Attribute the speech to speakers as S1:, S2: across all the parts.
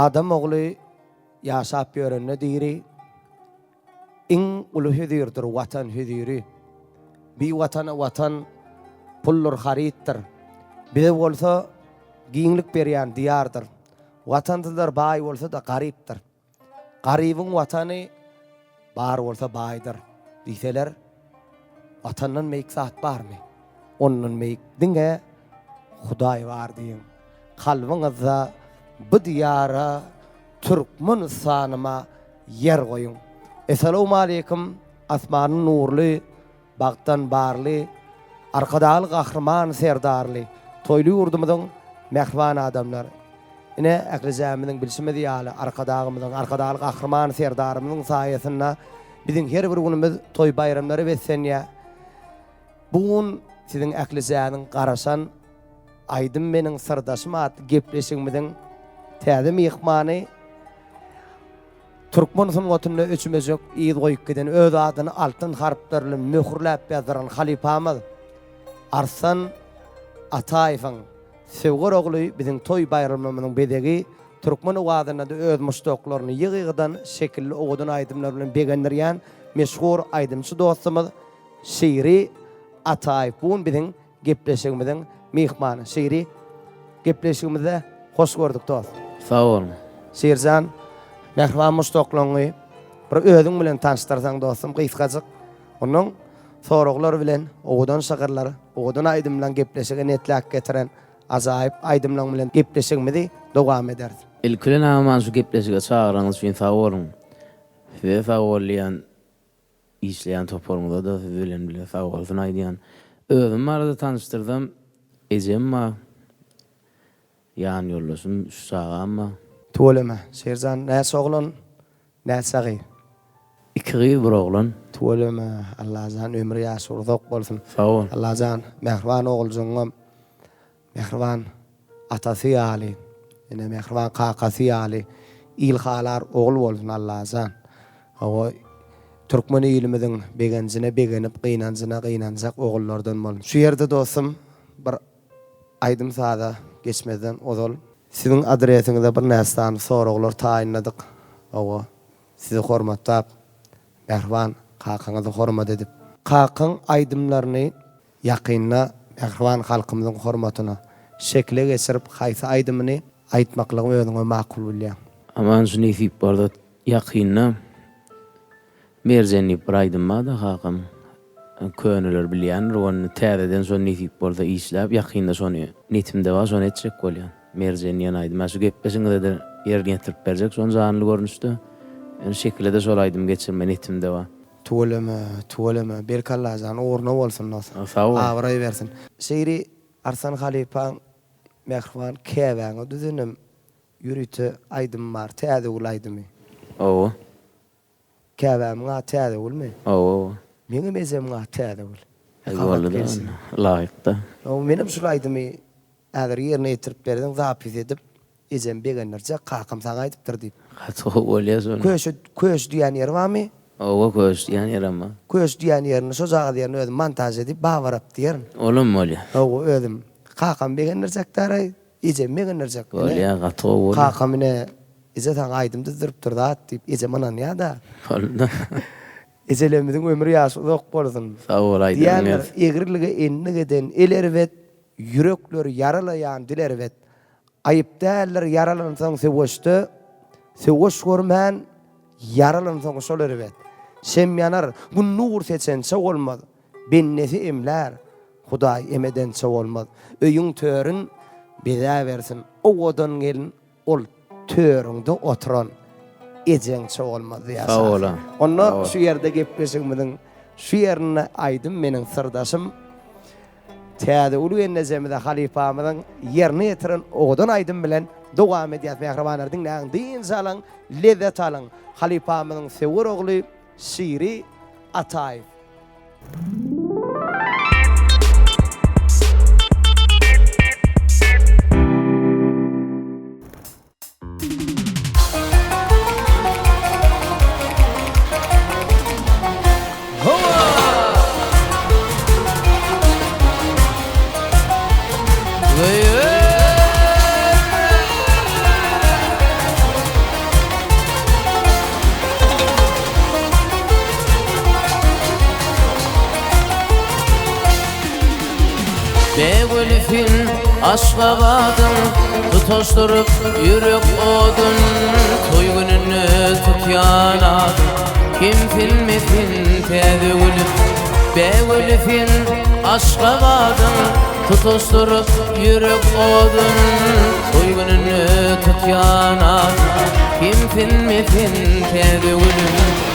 S1: Adam oğlu yaşap görünne diri in ulu hüdürdür vatan hüdürü. Bir vatan pullur harittir. Bir olsa giyinlik beriyan diyardır. Vatandadır bay olsa da gariptir. Garibin vatanı bar olsa baydır. Diseler vatanın meyik saat bar mı? Onun meyik dinge Huday var deyin. Kalbinizde bu diyara Türkmenistan'ıma yer koyun. Esselamu aleyküm. Asmanın nurlu, baktan barlı, arkadalı kahraman serdarlı, toylu yurdumuzun mehvan adamlar. Yine eklizamının bilişimi diyali arkadalı kahraman serdarımızın sayesinde bizim her bir günümüz toy bayramları ve senye. Bugün sizin eklizamının karasan aydın benim sırdaşım atı gepleşimizin tədim yıkmanı Türkmenistan otunda üçümüz yok iyi koyup giden öz adını altın harplerle mühürlep yazdıran halifamız Arslan Atayev'in sevgili oğlu bizim toy bayramımızın bedegi Türkmen oğadına da öz müştaklarını yığıdan şekilli oğudun aydımlarla beğenirken meşhur aydımcı dostumuz Şiiri Atayev bugün bizim gepleşimizin mihmanı. Şiiri gepleşimizde hoş gördük dost.
S2: Sağ olun.
S1: Şiircan mehvan müştaklarını bir özün bilen tanıştırsan dostum kıyıskacık. Onun soruqlar bilen oğudan şakırlar, oğudan aydımla gepleşigen etlak getiren azayip aydımla bilen gepleşigimizi devam ederiz.
S2: İlkülen aman şu gepleşige çağıranız için sağ olun. Ve sağ olayan işleyen toporumda da bilen bile sağ olsun aydiyan. Özüm arada tanıştırdım. Ecem ma yan yollasın şu sağa ama.
S1: Tuğulema. Şiircan näse oğlan näse
S2: İkiri bir oğlan.
S1: Tuğulema. Allah zan ömrü yaşı uzak bolsun.
S2: Sağ ol.
S1: Allah zan mehriban oğulcuğum. Mehriban atası yali. Yine mehriban kakası yali. İlhalar oğul bolsun Allah zan. O Türkmen ilimizin begencine begenip qıynancak oğullardan bolsun. Şu yerde dostum bir aydım sağda geçmeden ozol. Sizin adresinizde bir nästan soruqlar tayinladık. O sizi hormatlap mehriban kakаңызды hormat edip kakың aydımlarını yakınla mehriban halkımızın hormatına şekle geçirip haysa aydımını aytmaklığın özüňe makul bilýän.
S2: Aman şu nesip barda yakınna merzenli bir aydımma da kakam könüler bilýän onu täzeden son nesip barda işläp yakında sonu netimde var son etjek bolýan. Merzenliýän aydym şu gepleşiňizde de yer getirip berjek son zanly görnüşde. Yani şekilde sol aydym geçirme netimde var.
S1: Tuğulema. Berkallah zan uğruna bolsun nasıl.
S2: Sağ ol.
S1: Avray versin. Şiiri Arslan Halipaň mehriban käbäňe düzünüm yürütü aydym bar. Täze ul aydymy.
S2: Oo.
S1: Käbäňe täze ulmy?
S2: Oo.
S1: Meňe mezemňe täze ul.
S2: Eyvallah. Laýykda.
S1: O menim şu aydymy äger ýerine ýetirip berdiň zapis edip ejem begenlerçe kakam saňa aýdypdyr diýip.
S2: Hatı bolýar.
S1: Köş diýen ýer barmy?
S2: Oo köş diýen ýer ama.
S1: Köş diýen ýerini şo jaga diýen özüm montaj edip bawarap diýerin.
S2: Olum bolýar.
S1: O özüm kakam begenlerçe taray ejem begenlerçe.
S2: Bolýar gaty bolýar.
S1: Kakam ine eze taň aýdymdy durup durda diýip ejem anan ýa-da.
S2: Boldy.
S1: Ezelemizin ömrü ýaşy uzak bolsun.
S2: Sağ ol aýdym.
S1: Diýerler egirlige enni geden elerwet yürekler yaralayan dilerwet. Ayıp däller yaralansaň seweşde. Seweş görmän yaralansaň şolerwet. Şem yanar bu nur seçense olmaz. Bennesi emler. Hudaý emedense olmaz. Öýüň törün beda versin. Owadan gelin ol törüňde oturan ejense olmaz ýa.
S2: Sağ ol.
S1: Onda şu ýerde gepleşigimiň şu ýerine aýdym meniň sırdaşym täze ulu nezemide halifamyň ýerine ýetiren owadan aýdym bilen dowam edýär mehribanlar dinläň din salan lezzet alan halifamyň sewir ogly Şiiri Atayev.
S2: Begülfin aşkabadın tutuşturup yürek odun toy gününü tutyanadın kim filmifin tevgülüp Begülfin aşkabadın tutuşturup yürek odun toy gününü tutyanadın kim filmifin tevgülüp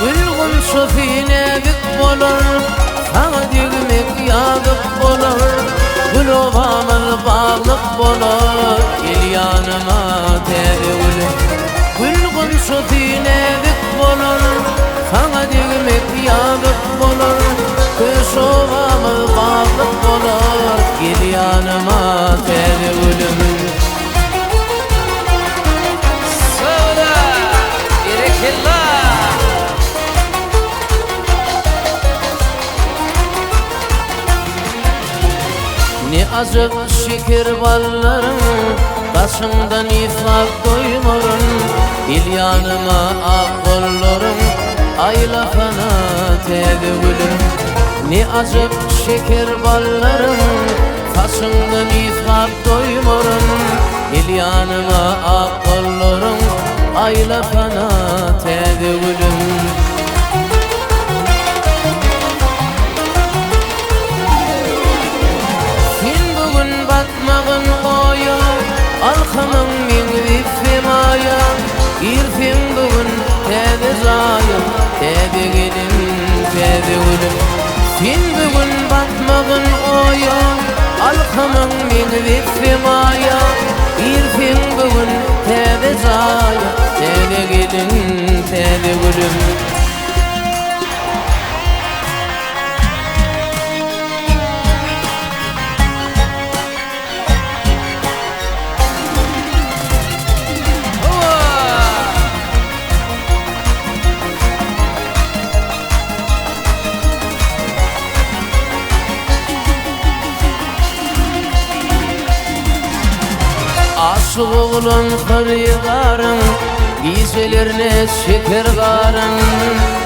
S2: Gülgün şofine bük bolur Sana digmek yağıp bolur Gül ovamın bağlık bolur Gel yanıma tevgülüm Gülgün şofine bük bolur Sana digmek yağıp bolur Kış ovamın bağlık bolur Gel yanıma tevgülüm Söyle Berekillah Ne azıp şeker ballarım Başımdan ifak doymarım Dil yanıma ak kollarım Aylafana tevgülüm Ne azıp şeker ballarım Başımdan ifak doymarım Dil yanıma ak kollarım Aylafana tevgülüm Batmağın oya Alkamın min vifimaya İrfin bugün tebe zaya Tebe gelin tebe gülüm Fin bugün batmağın oya Alkamın min vifimaya İrfin bugün tebe zaya Tebe gelin tebe gülüm Aşık oğlum kırıgarım Giyselerine şeker garım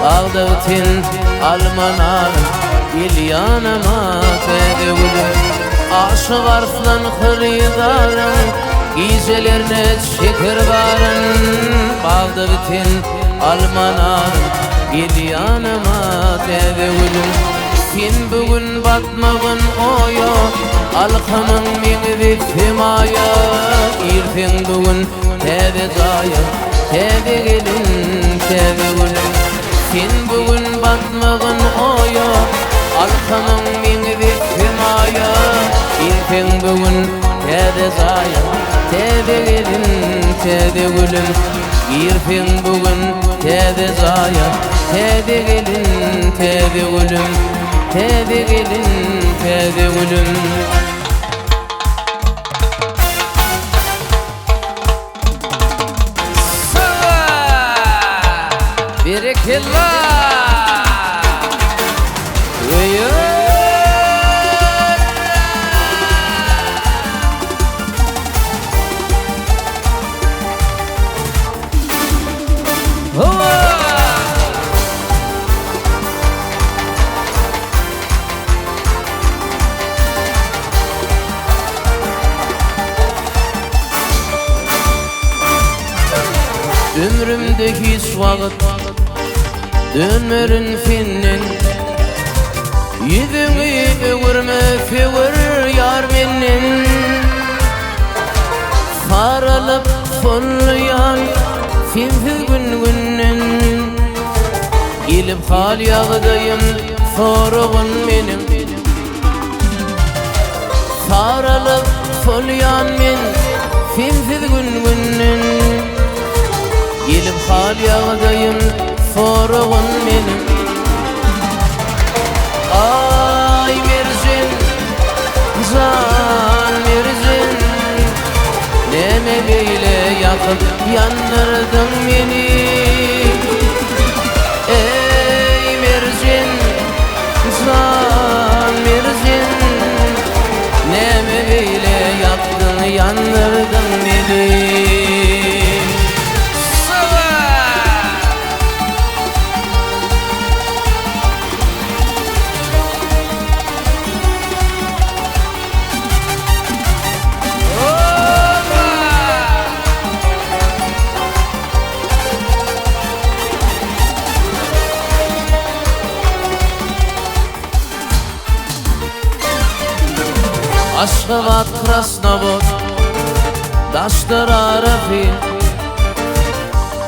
S2: Aldı ötin almanarım Gel yanıma tevgülüm Aşık arslan kırıgarım Giyselerine şeker garım Aldı ötin almanarım Gel yanıma tevgülüm Fin bugün batmağın oya Alkamın min vifimaya İrfin bugün tebe zaya Tebe gelin tebe gülüm Fin bugün batmağın oya Alkamın min vifimaya İrfin bugün tebe zaya Tebe gelin tebe gülüm İrfin bugün tebe zaya Tebe gelin tebe gülüm Tebe gelin tebe gülüm Berekillah Ömrümde hiç vakit dönmerin finnin Yüzünü öğürme fevür yar menin Faralıp follayan finfi gün günnen Gelip hal yağdayım soruğun benim Faralıp follayan men finfi gün günnen Gelip hal yağdayım soruğun benim Ay verzin, zan verzin Neme beyle yakıp yandırdın beni Ey verzin, zan verzin Neme beyle yaktın yandırdın beni Asfalt Krasnobod Daşlar Arafil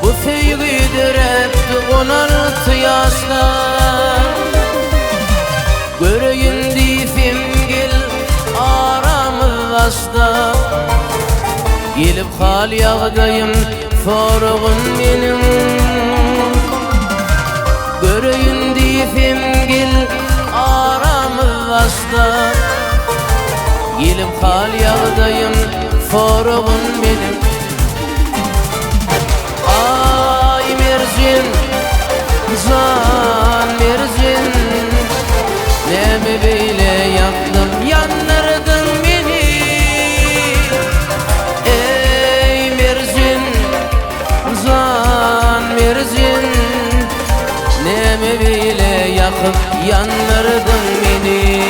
S2: Bu feygüdür hep onartı yaşlar Göreyim difim gel aramı başta Gelip hal yağdayım forğun benim Göreyim difim gel aramı başta Gelip hal yağdayım forğun benim Ay merjin, can merjin Nemi beyle yaktım yanlardın beni Ey merjin, can merjin Nemi beyle yakıp yanlardın beni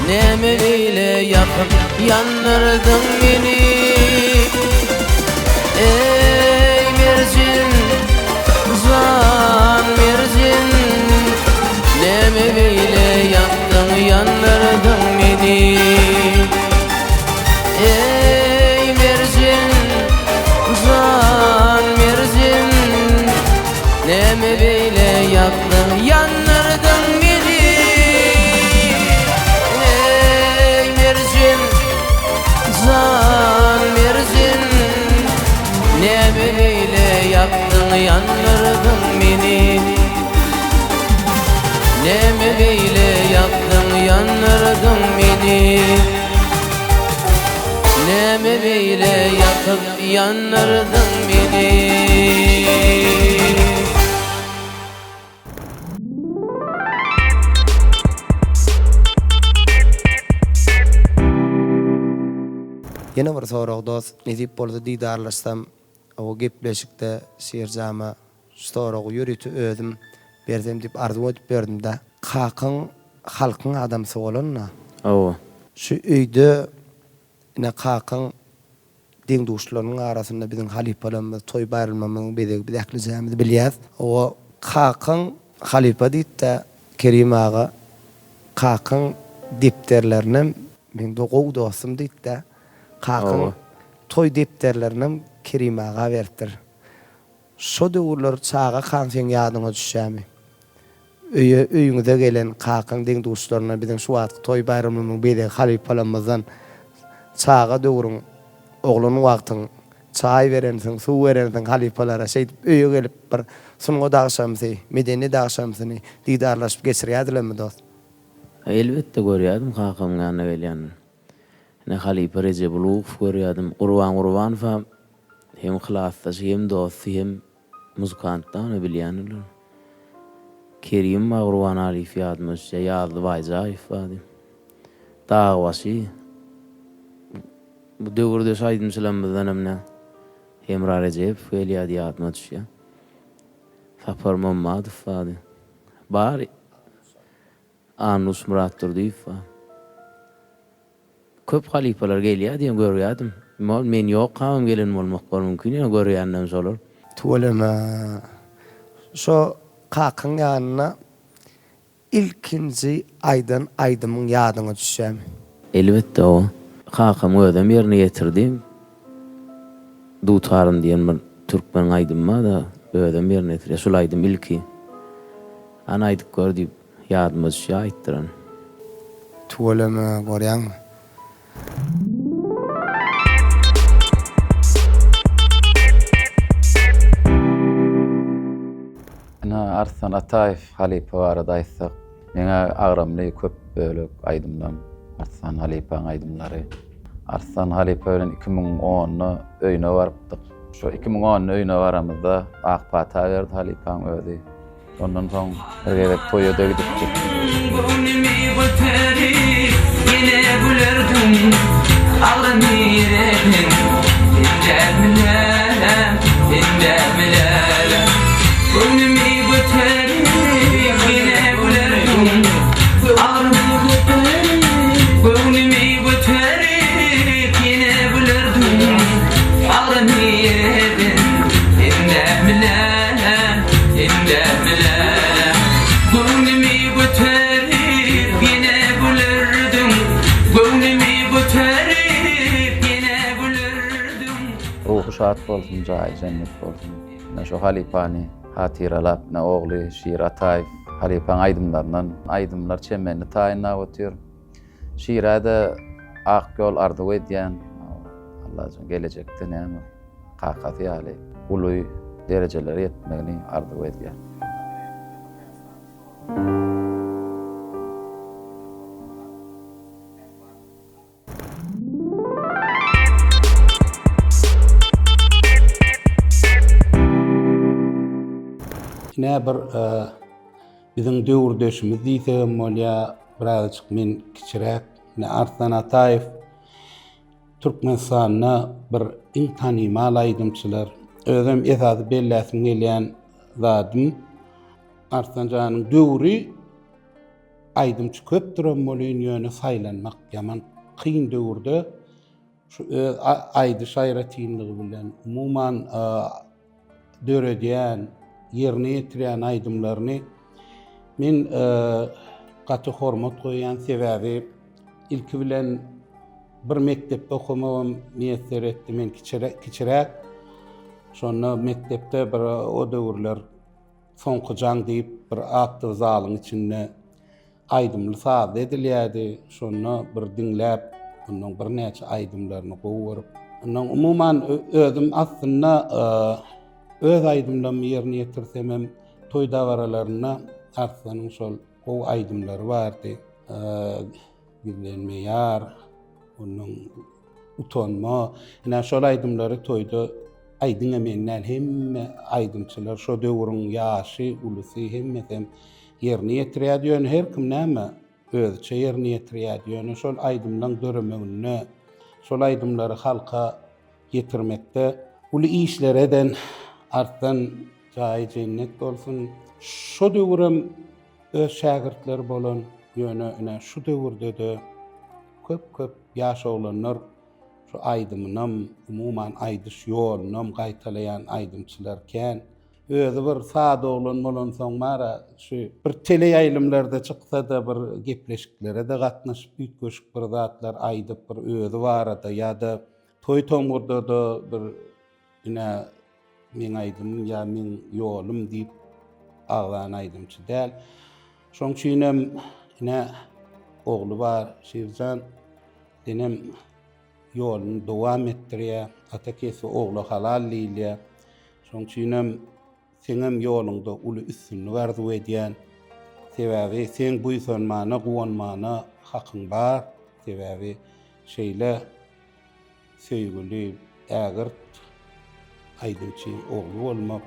S2: Nemeyle yakıp yandırdın beni Ey merjin, can merjin Nemeyle yaktın yandırdın beni Ey merjin, can merjin Nemeyle yaktın yandırdın beni Can merjin Nemeyle yaktın yandırdın beni Nemeyle yaktın yandırdın beni Nemeyle yakıp yandırdın beni
S1: Yine bir sorak dost, nezip bolsa didarlaşsam, o gepleşikde şeýerjama soragy ýürüti özüm bersem dip arzu edip berdim da. Kakyň halkyň adamsy bolanna.
S2: Owa.
S1: Şu öýde ine kakyň deň duşlarynyň arasynda biziň halipalarymyz toý bayralmamyň bedegi bileklejämizi bilýäs. O kakyň halipa diýip-de Kerim aga kakyň dipterlerini men dogow dostum diýip-de Kakyň toy depterlerini Kerim aga berdir. Şo döwürler çağa kansen ýadyňa düşýärmi? Öýüňize gelen kakyň deň duşlaryna biziň şu wagtky toy bayramymyň bedegi halipalarymyzdan çağa döwürüň oglanyň wagtyň çay berensiň, suw berensiň halipalara şeýdip öýe gelip bir sunuňa dagşamsy, medeni dagşamsyny didarlaşyp geçirýärdilermi dost?
S2: Elbetde görýärdim kakam ýanyna gelýän. Ne halipa Recep Ulugov görýärdim. Urban hem hylasdaş, hem dost, hem muzikantdan bilýänler. Kerim Urban Arif ýadymyş, ýazdy Bayzaýew wady. Dagwasy. Bu döwürde şaýdym selamyzdan emne. Emra Recep gelýärdi ýadyma düşýär. Sapar Mammadow wady. Bari Anus Muratdur diýip. Köp halipalar gelýär diýen görýärdim. Men ýok, kamam gelen bolmak bar mümkin, ýa görýändem solar.
S1: Tuwalama şo kakyň ýanyna ilkinji aýdan aýdymyň ýadyňa düşýärmi?
S2: Elbetde o. Kakam ödem ýerine getirdim. Dutaryn diýen bir türkmen aýdym bar da ödem ýerine getirdim. Şol aýdym ilki. Ana aýdyp gördüm. Ýadyma düşýär aýtdyran.
S1: Tuwalama görýäňmi?
S3: Arslan Ataev halipa barada aýtsak, meňe agramly köp bölek aýdymdan Arslan halipaň aýdymlary. Arslan halipa bilen 2010-ny öýüne barupdyk. Şo 2010-ny öýüne baramyzda Akpata berdi halipaň özi. Ondan soň birge toýa dögdük.
S4: yine gülerdim ağrım yeredim indemilelem indemilelem gönlümü götürüp yine gülerdim ağrım yeredim gönlümü götürüp yine gülerdim ağrım yeredim indemilelem indemilelem gönlümü götürüp yine gülerdim gönlümü götürüp yine gülerdim.
S3: Ruhu şad bolsun, jaý cennet bolsun. Ne şu Halipany hatyralap, ne ogly Şiir Ataýew Halipaň aýdymlaryndan aýdymlar çemberini taýynlap ötýär. Şiirde Akgöl arzuw edýän Allah üçün gelecekde näme kakasy ýaly uly derejelere ýetmegini arzuw edýär.
S5: Ne bir bizim döwürdeşimiz diýsem bolýa birazjyk men kiçirek ne Arslan Ataýew Türkmenistanyna bir iň tanymal aýdymçylar. Özüm esasy belläsim gelýän zadym Arslanjanyň döwri aýdymçy köpdir bolýan ýöne saýlanmak ýaman kyn döwürde şu aýdy şaýratynlygy bilen umuman döredýän yerine ýetirýän aýdymlaryny men gaty hormat goýan sebäbi ilki bilen bir mektepde okumagam niýetler etdim men kiçirek. Şonda mektepde bir o döwürler soňky jaň diýip bir aktyw zalyň içinde aýdymly saz edilýärdi. Şonu bir dinläp, onuň bir näçe aýdymlaryny goýup, onuň umuman özüm aslynda öz aýdymlarymı ýerine ýetirsem hem toý dawralaryna Arslanyň şol gowy aýdymlary bardy. Bilenmeýär, onuň utanma, ina şol aýdymlary toýda aýdyň emennäl hemme aýdymçylar şo döwrüň ýaşy, ulusy hemmesem ýerine ýetirýär. Her kim näme özçe ýerine ýetirýär. Şol aýdymlaryň döremegine, şol aýdymlary halka ýetirmekde uly işler eden Arslan jaý cennet bolsun. Şo döwrüm öz şägirtleri bolan ýöne şu döwürde de köp ýaş oglanlar şu aýdymynam umuman aýdyş ýolunam gaýtalaýan aýdymçylarken özü bir sada oglan bolan soň mara şu bir tele ýaýlymlarda çyksa da bir gepleşiklere de gatnaşyp ýetgeşik bir zatlar aýdyp bir özü barada ýa-da toý toňurda da bir ina men aýdym ýa men ýolum diýip aglan aýdymçy däl. Şoň üçinem ina ogly bar Şirjan denem ýoluny dowam etdirýär. Atakesi ogly halal diýilýär. Şoň üçinem senem ýoluňda uly üstünlük arzuw edýän. Sebäbi sen buýsanmana, guwanmana hakyň bar. Sebäbi şeýle söýgüli, ägirt aýdymçy ogly bolmak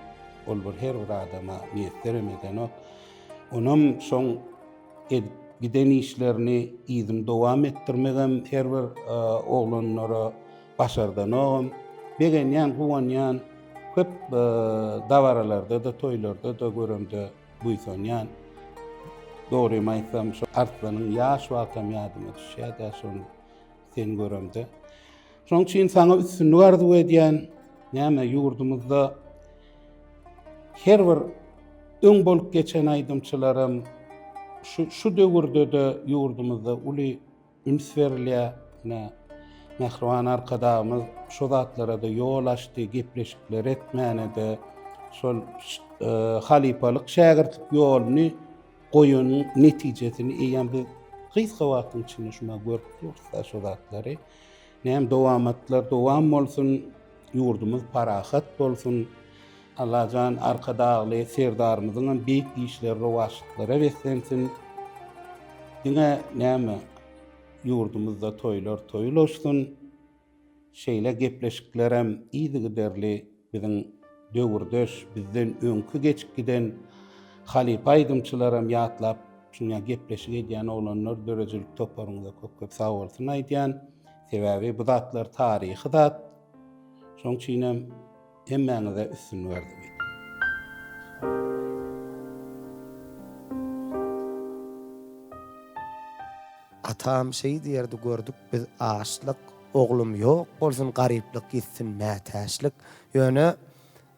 S5: ol bir her bir adama niýetleremeden onam şoň giden işlerini ýyzym dowam etdirmegem her bir oglanlara başardanam. Begenýän, guwanýan köp dawaralarda da toýlarda da göremde buýsanýan. Dogry aýtsam şu Arslanyň ýaş wakam ýadyma düşýär, şonu sen göremde. Şoň üçin saňa üstünlük arzuw edýän näme ýurdumyzda her bir öň bolup geçen aýdymçylarym şu döwürde de ýurdumyzda uly üns berilýär. Mehriban arkadamyz şu zatlara da ýol açdy, gepleşikler etmäne de şol halipalyk şägirtlik ýoluny goýun netijesini eýen bir gysga wagtyň içinde şuna görüp dursa şu zatlary näme dowamatlar dowam bolsun, ýurdumyz parahat bolsun. Allahan arkadaly serdarymyzyň beýik işleri rowaşlyklara beslensin. Diňe näme ýurdumyzda toýlar toýulaşsyn. Şeýle gepleşiklerem iýdigiderli biziň döwürdeş bizden öňkü geçip giden halipa aýdymçylaram ýatlap şuňa gepleşik edýän oglanlar dörejilik toparyňyza köp sag bolsun aýdýan. Sebäbi bu zatlar taryhy zat. Şoň üçinem hemmäňize üstün berdi.
S1: Atam şey diýerdi, gördük biz açlyk, oglum ýok bolsun, garyplyk gitsin, mätäçlik. Ýöne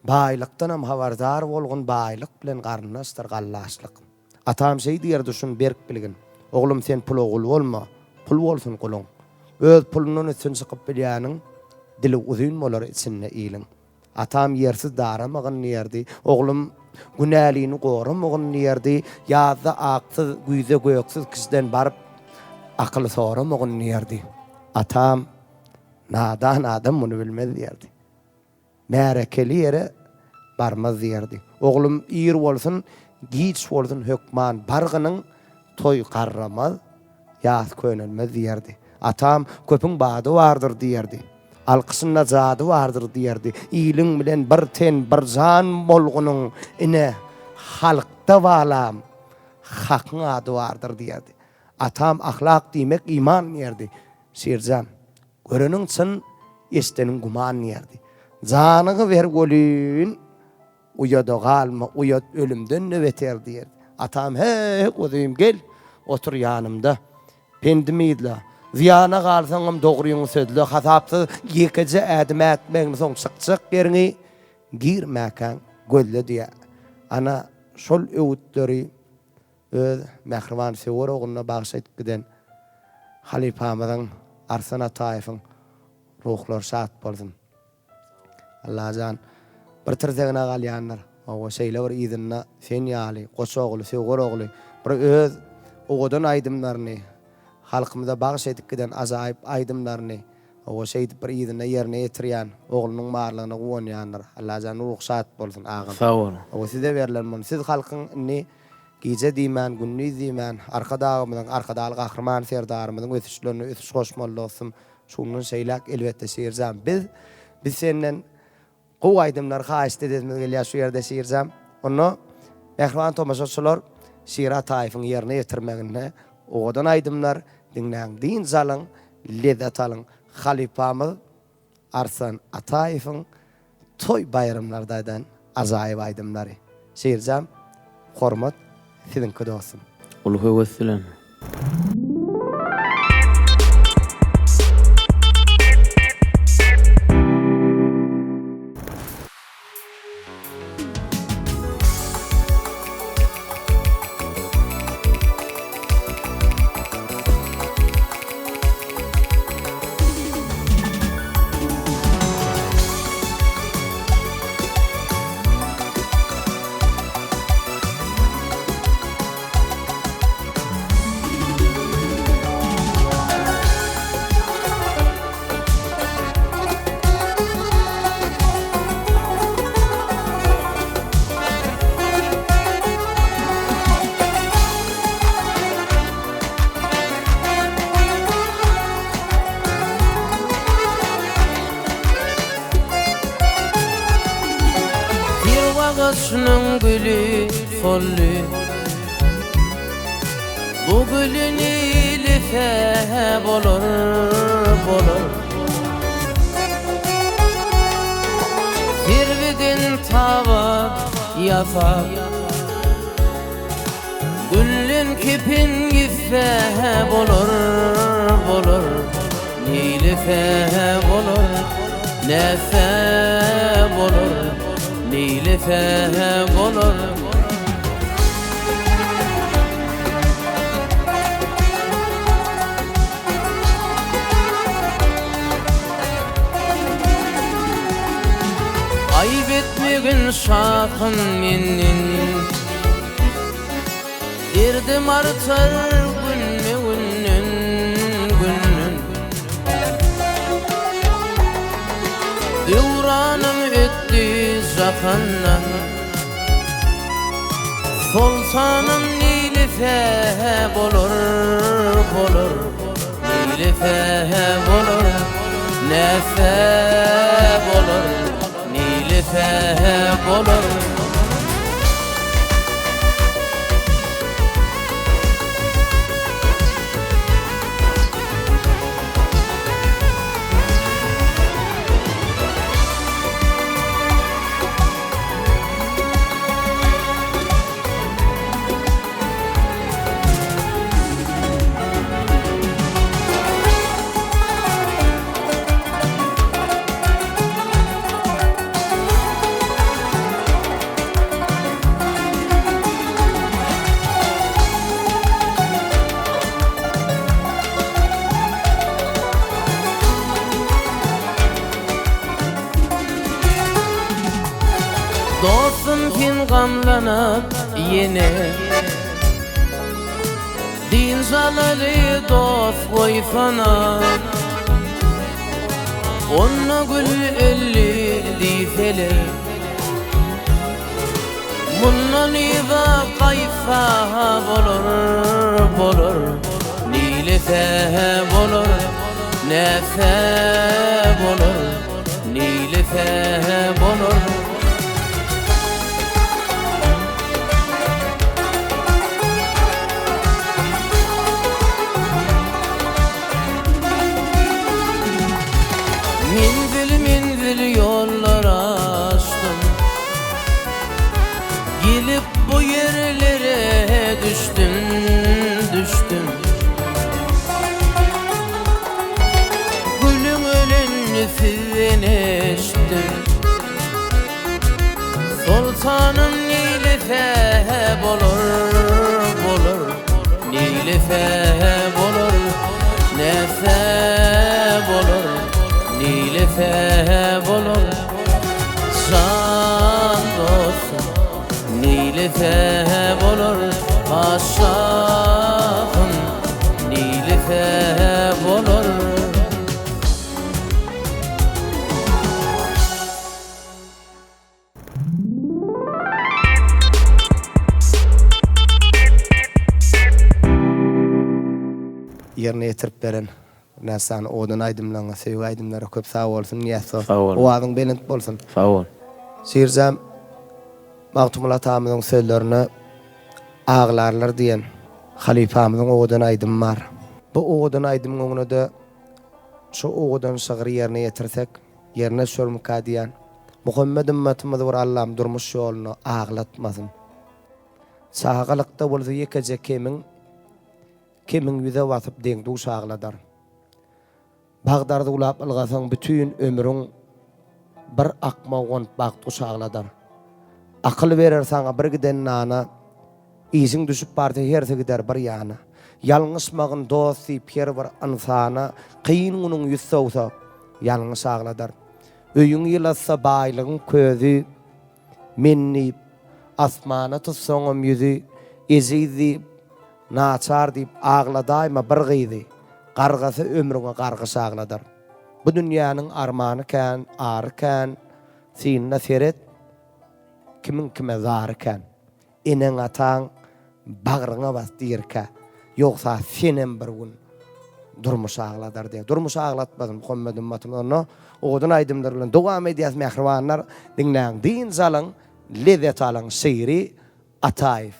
S1: baýlykdan hem habardar bolgun baýlyk bilen garnaşdyr gallaşlyk. Atam şey diýerdi, şunu berk bilgin. Oglum sen pul ogul bolma, pul bolsun guluň. Öz pulunyň üstün çykyp bilýäniň dili uzun bolar içinde ýylyň. Atam yersiz daramagyn diýerdi. Oglum günäliğini goramagyn diýerdi. Ýazda aksız, güýze göýeksiz kişiden barıp akıl soramagyn diýerdi. Atam nadan adam muny bilmez diýerdi. Märekeli ýere barmaz diýerdi. Oglum ýer bolsun, giç bolsun hökman bargynyň toy garramaz, ýaz könelmez diýerdi. Atam köpüň bady bardyr diýerdi. Alqysyn nazady bardyr diýerdi. Ýylyň bilen bir ten bir jan bolgunyň ine halkda balam, hakyň ady bardyr diýerdi. Atam ahlak diýmek iman diýerdi. Şeýrjam, göreniň çyn, eşdeniň guman diýerdi. Janyňy ber golün, uyada galma, uyat ölümden ne beter diýerdi. Atam he gözüm gel, otur ýanymda. Pendimidla, ziyana galsaňam dogryňy sözle, hasapsy ýekije ädim ätmegini soň çykçyk ýerine girmäken gözle diýär. Ana şol öwütleri öz Mehriban Sewar oğluna bagşaýdyp giden halipamyzyň Arsan Ataýewiň ruhlar şat bolsun. Allahjan bir tirzegine galýanlar. O şeýle bir ýygyna sen ýaly, goşa ogly, Sewar ogly bir öz oğudan aýdymlaryny halkymyza bagşaýdyp giden ajaýyp aýdymlaryny o şeýdip bir ýygyna ýerine ýetirýän oglunyň marlygyny gowanýanlar. Allahjan ruhsat bolsun agam.
S2: Sag ol.
S1: O size berilen siz halkyny gije diýmän, günni diýmän, arkadagymyň, arkadaly gahrman serdarymyň ösüşlerini ösüş goşmaly bolsun. Şunun şeýlek elbetde şeýrjam. Biz senden gowy aýdymlar haýyş edýärmiz gelýär şu ýerde şeýrjam. Onu Mehriban tomaşaçylar Şeýra Ataýewiň ýerine ýetirmegine odan aýdymlar diňläň diň zalyň, lezzet alyň. Halipamyz Arsan Ataýewiň toy bayramlardadan ajaýyp aýdymlary. Şeýrjam, hormat sizinki dostum.
S2: Ulhy wesselam. Şunun gülü follu, bu gülün ilife bolur. Bir gün tava yasak, gülün kipin giffe bolur. Ilife bolur, nefe bolur. Nilife bolur. Ayıp etmegin şakın menin, derdim artar günün. Devranım öttü zakandan, sultanım nilife bolur. Nilife bolur, nefe bolur. Nilife bolur. fin gamlanıp yine din zalali dost koysana onna gül elli difele bundan iza kayfa bolur nilese bolur nese bolur nilese bolur minzil yollar açtım gelip bu yerlere düştüm gülüm ölen sizleneştim sultanım nilese bolur nilese bolur nese bolur nilese bolur can dostum nilese bolur aşağım nilese bolur
S1: Yerine yetirip beren näsany odan aydymlaryňa, sevgi aydymlara köp sag bolsun, niýetso.
S2: Sag bol.
S1: Owazyň belent bolsun.
S2: Sağ ol.
S1: Şiirzem Magtumul atamyzyň sözlerini aglarlar diýen halifamyzyň odan aydym bar. Bu odan aydym öňünde şu odan şagyry ýerine ýetirsek, ýerine şolmuka diýen Muhammed ümmetimiz bir Allah'ım durmuş ýoluny aglatmasyn. Sagalykda bolsa ýekeje kimin yüze wasyp deň duş agladar. Bagdarda ulap algasaň bütün ömrüň bir akma gont bakt uşagladar. Akyl berer saňa bir giden nana, iziň düşüp bardy herse gider bir ýana. Ýalňysmagyn dost diýip bir insana, kıyın onuň ýüz sowsa, ýalňys agladar. Öýüň ýylasa baýlygyň közi, minnip, asmana tutsaňam ýüzi, ezidi, naçar diýip agladayma bir gyzy. Gargasy ömrüňe gargysy agladar. Bu dünýäniň armany kan, ary kan, sinne seret, kimin kime zary kan. Enen ataň bagryňa bas diýerkä, ýoksa senem bir gün durmuş agladar diýär. Durmuş aglatmadym Muhammed ümmetimiňe. Odan aydymlar bilen dowam edýäs mehribanlar, dinläň din zalyň, lezzet alyň şeýri Ataýew.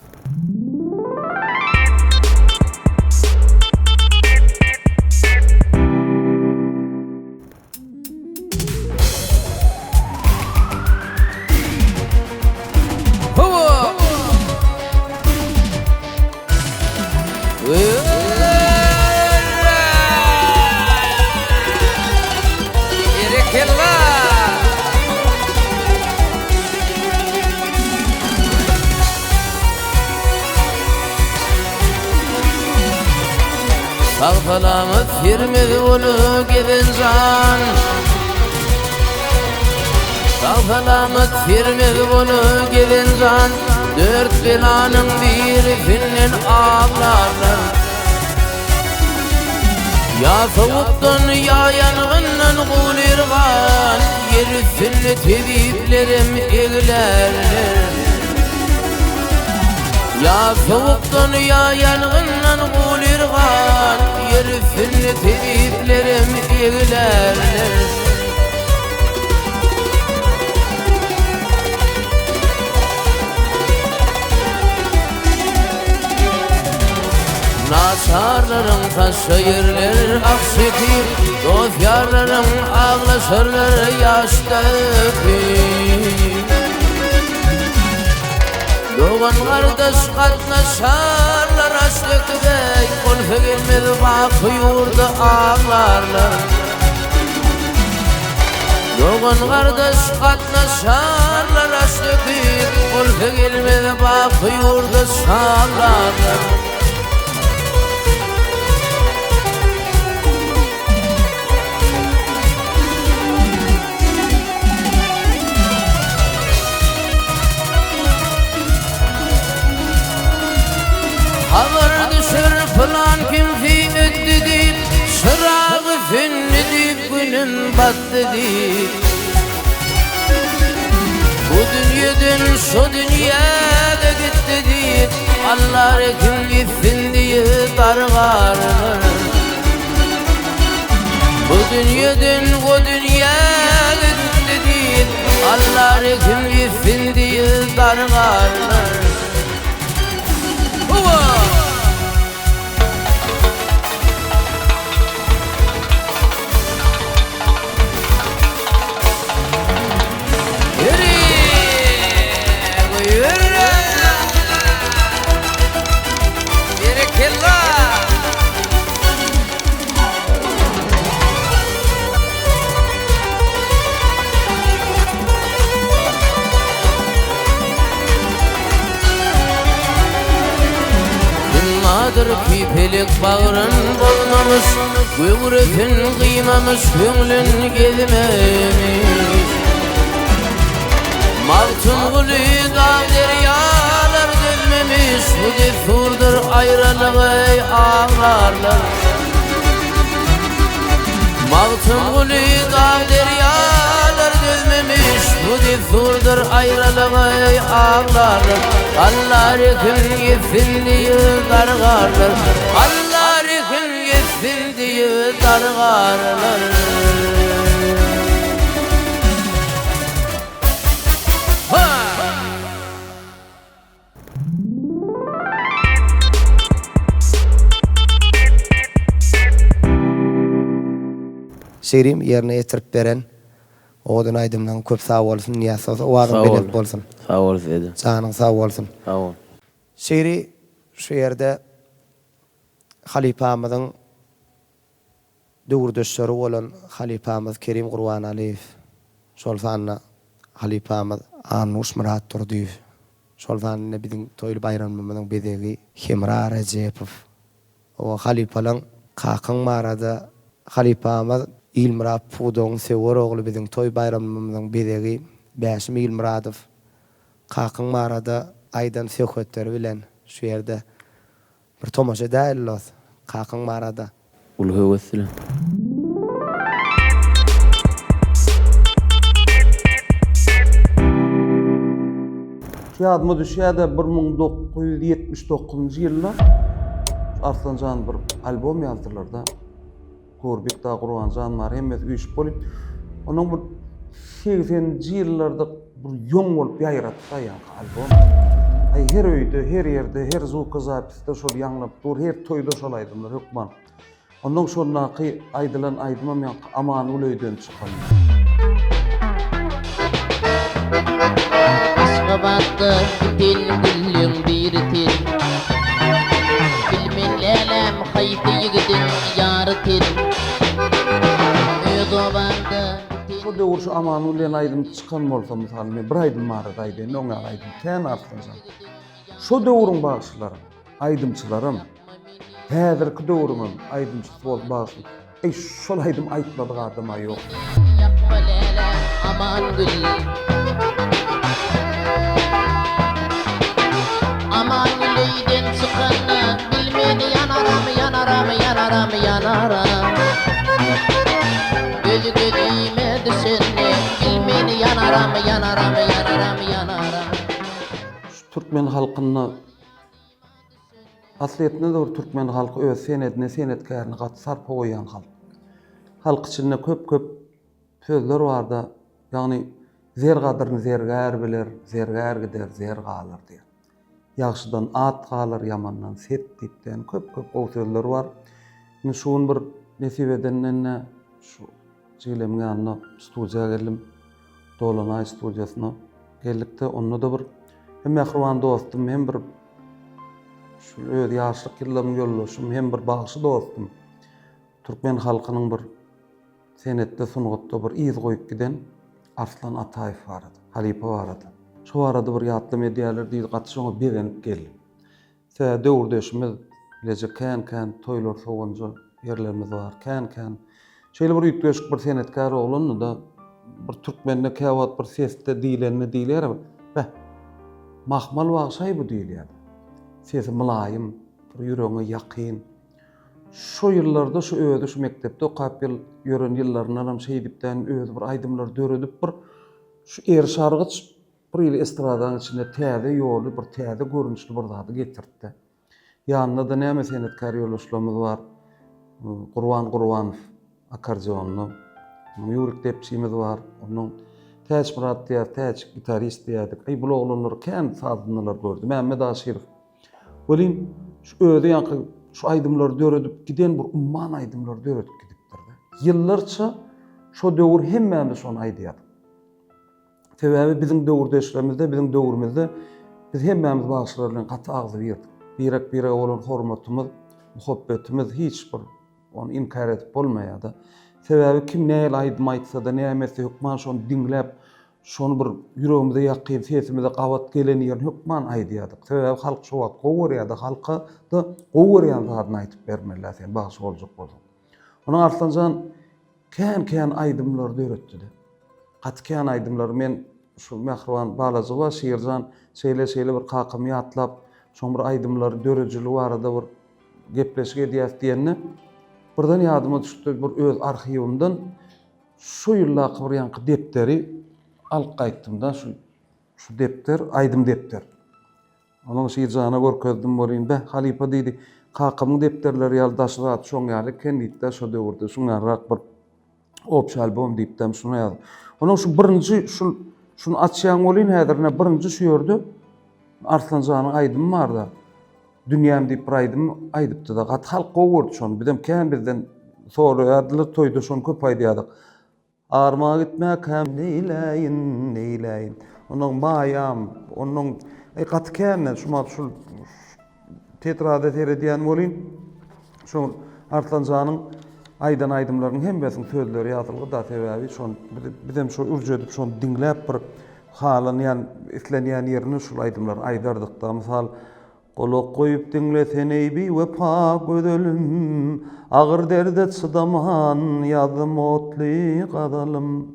S2: Sağ salamet firmedi ulu gidin can Sağ salamet firmedi ulu gidin can Dört belanın birifinden ağlarlar Ya soğuktan ya yanğından gulirgan Yer üstünde tebiplerim eglerler Ya soğuktan ya yanğından gulirgan Yer üstünde tebiplerim eglerler Naçarlarım taşıyırlar akşekir Dost yarlarım ağlaşırlar yaş dökür Doğan kardeş katlaşarlar aşlık bey Kolfe gelmedi bakı yurda ağlarlar Doğan kardeş katlaşarlar aşlık bey Kolfe gelmedi bakı yurda ağlarlar battı deyip bu dünyadan şu dünyada gitti deyip Allah kim gitsin diye dargarlar. Bu dünyadan o dünyada gitti deyip Allah kim gitsin diye dargarlar. Ki pelek bağrın bolmamış, göğretin kıymamış, köңlün gezmemiş. Maltun gülü dağ deryalar dözmemiş, bu desurdur ayrılığı ağlarlar. Maltun gülü dağ deryalar dözmemiş, bu desurdur ayrılığı ağlarlar. Allah kim gitsin diye dargarlar. Allah kim gitsin diye dargarlar.
S1: Şerim yerine yetirip beren Oğudun Aydımdan köp sağ olsun, niyası olsa o adam belet bolsun.
S2: Sağ ol dedi.
S1: Canın sağ olsun.
S2: Sağ ol.
S1: Şeri şu yerde halifamızın döwürdeşleri olan halifamız Kerim Gurban Aliyev şol sanna halifamız Anuş Murat Turdiýew şol sanna bizim toýly bayramymyzyň bedegi Hemra Rejepow o halifalan kakyn marada halifamız İlmira Pudoň sewer ogly bizim toý bayramymyzyň bedegi Bäşim İlmiradow kakyn marada aydan söhbetleri bilen şu yerde bir tomaşa däl kakyn marada
S2: Ulhu vesselam.
S5: Şaýadyma düşýärde 1979-njy ýylda Arslanjan bir albom ýazdyrlar da. Gorbek da Gurbanjan bar hemmet üç bolyp. Onuň bir 80-nji ýyllarda bir ýoň bolup ýaýratdy ýa albom. Her öýde, her ýerde, her zukazapiste şol ýanglap dur, her toýda şol aýdymlar hukman. Ondan sonra aydylan aydyma men aman ulöýden çykan.
S6: Aşgabatda til güllüň bir til. Bilmenlelem haýty ýigidin ýary til. Öýdobanda
S5: Şu döwür şu aman ulöýden aýdym çykan bolsa mysal men bir aýdym marada aýdym, oňa aýdym tän artlanjan. Şu döwrüň bagşylary, aýdymçylarym, häzirki döwrüň aýdymçysy bolup bagşy. Şol aýdym aýtmadyk adama ýok.
S6: ýakbalele aman gül. Aman ulöýden çykanna bilmeni yanaram, yanaram, yanaram, yanaram. Gözü gözüme düşenne bilmeni yanaram, yanaram, yanaram, yanaram.
S5: Türkmen halkyna asliýetinde de Türkmen halky öz senedine senetkärini gat sarpa goýan halk. Halk içinde köp sözler barda, ýagny zer gadyryny zergär biler, zergär gider, zer galar diýer. Ýagşydan at galar, ýamandan set diýipden köp o sözler bar. Men şuň bir nesip edenden şu jylymy anna studiýa geldim. Dolanay studiýasyna geldikde onda da bir hem mehriban dostum, hem bir şu öz ýaşlyk ýyllarymyň ýoldaşym, hem bir bagşy dostum. Türkmen halkynyň bir senetde sungatda bir iz goýup giden Arslan Ataýew barady, halipa barady. Şu arada bir ýatly medialar diýip gatşyňa berenip geldi. Sä döwürdeşimiz bilejek kän toýlar sowunja ýerlerimiz bar, kän. Şeýle bir ýetgeşik bir senetkär oglandy da bir türkmenne käwat bir sesde diýlenni diýler. Mahmal wagşaý bu diýilýär. Sesi mylaýym, bir ýüregiňe ýakyn.
S7: Şu ýyllarda şu öýde şu mektepde okap ýören ýyllaryndan hem şeýdipden öýde bir aýdymlar döredip bir şu erşargyç bir ýyl estradaň içinde täze ýoly bir täze görünüşli bir zady getirdi. Ýanynda da näme senetkar ýoluşlarymyz bar. Gurban Gurbanow akordionlu, Ýurik Depçimiz bar. Onuň Täç Murat diýär, täç gitarist diýerdik. Ay bu oglanlar kän sadynylar gördüm. Mehmet Aşyr. Bolin şu öýde ýanky şu aýdymlar döredip giden bir umman aýdymlar döredip gidipdirdi. Ýyllarça şu döwür hemmämiz şonu aýdýar. Sebäbi bizim döwürdeşlerimizde, bizim döwürmizde biz hemmämiz başlar bilen gaty agzy berdik. Birek olan hormatymyz, muhabbetimiz hiç bir onu inkar edip bolmaýardy. Sebäbi kim näle aýdym aýtsa da nämesi hukman şonu dinläp, şonu bir ýüregimizde ýakyn, sesimizde gawat gelen ýerni hukman aýdýardyk. Sebäbi halk şu wagt gowurýardy, halka da gowurýan zadyny aýtyp bermeler sen bagy boljak boldy. Onuň artyndan kän aýdymlar döretdi. Gatkän aýdymlar men şu Mehriban Balazowa şeýerden şeýle bir kakamy atlap, şoň bir aýdymlar dörejili barada bir gepleşik edýäs diýenni birden ýadyma düşdi bir öz arhiwimden şu ýyllaky bir ýanky depteri alyp gaýtdym-da şu depter aýdym depter. Onuň şeýjana görkezdim bolýan be Halipa diýdi kakamyň depterleri ýaldaşyrat şoň ýaly kenditde şu döwürde şuňarak bir opşy album diýipdim şunu ýazy. Onuň şu birinji şunu açýan bolýan häzirne birinji şu ýördi Arslanjanyň aýdymy barda. Dünýäm diýip bir aýdypdy da gat halk gowurdy şonu. Bizem kän bizden soraýardylar toýda şonu köp aýdýardyk. Armağa gitmek hem neyleyin. Onuň maýam, onuň gat kän şu tetrada terediýän bolýan. Şu Arslanjanyň aýdan aýdymlarynyň hemmesiniň sözleri ýazylgy da sebäbi şonu bizem şu urjedip şonu dinläp bir halanýan, islenýän ýerini şu aýdymlar aýdardyk da mysal Golok koyup dinlesen eybi wepa gödelim, ağır derde çıdaman yazım otly gadalım.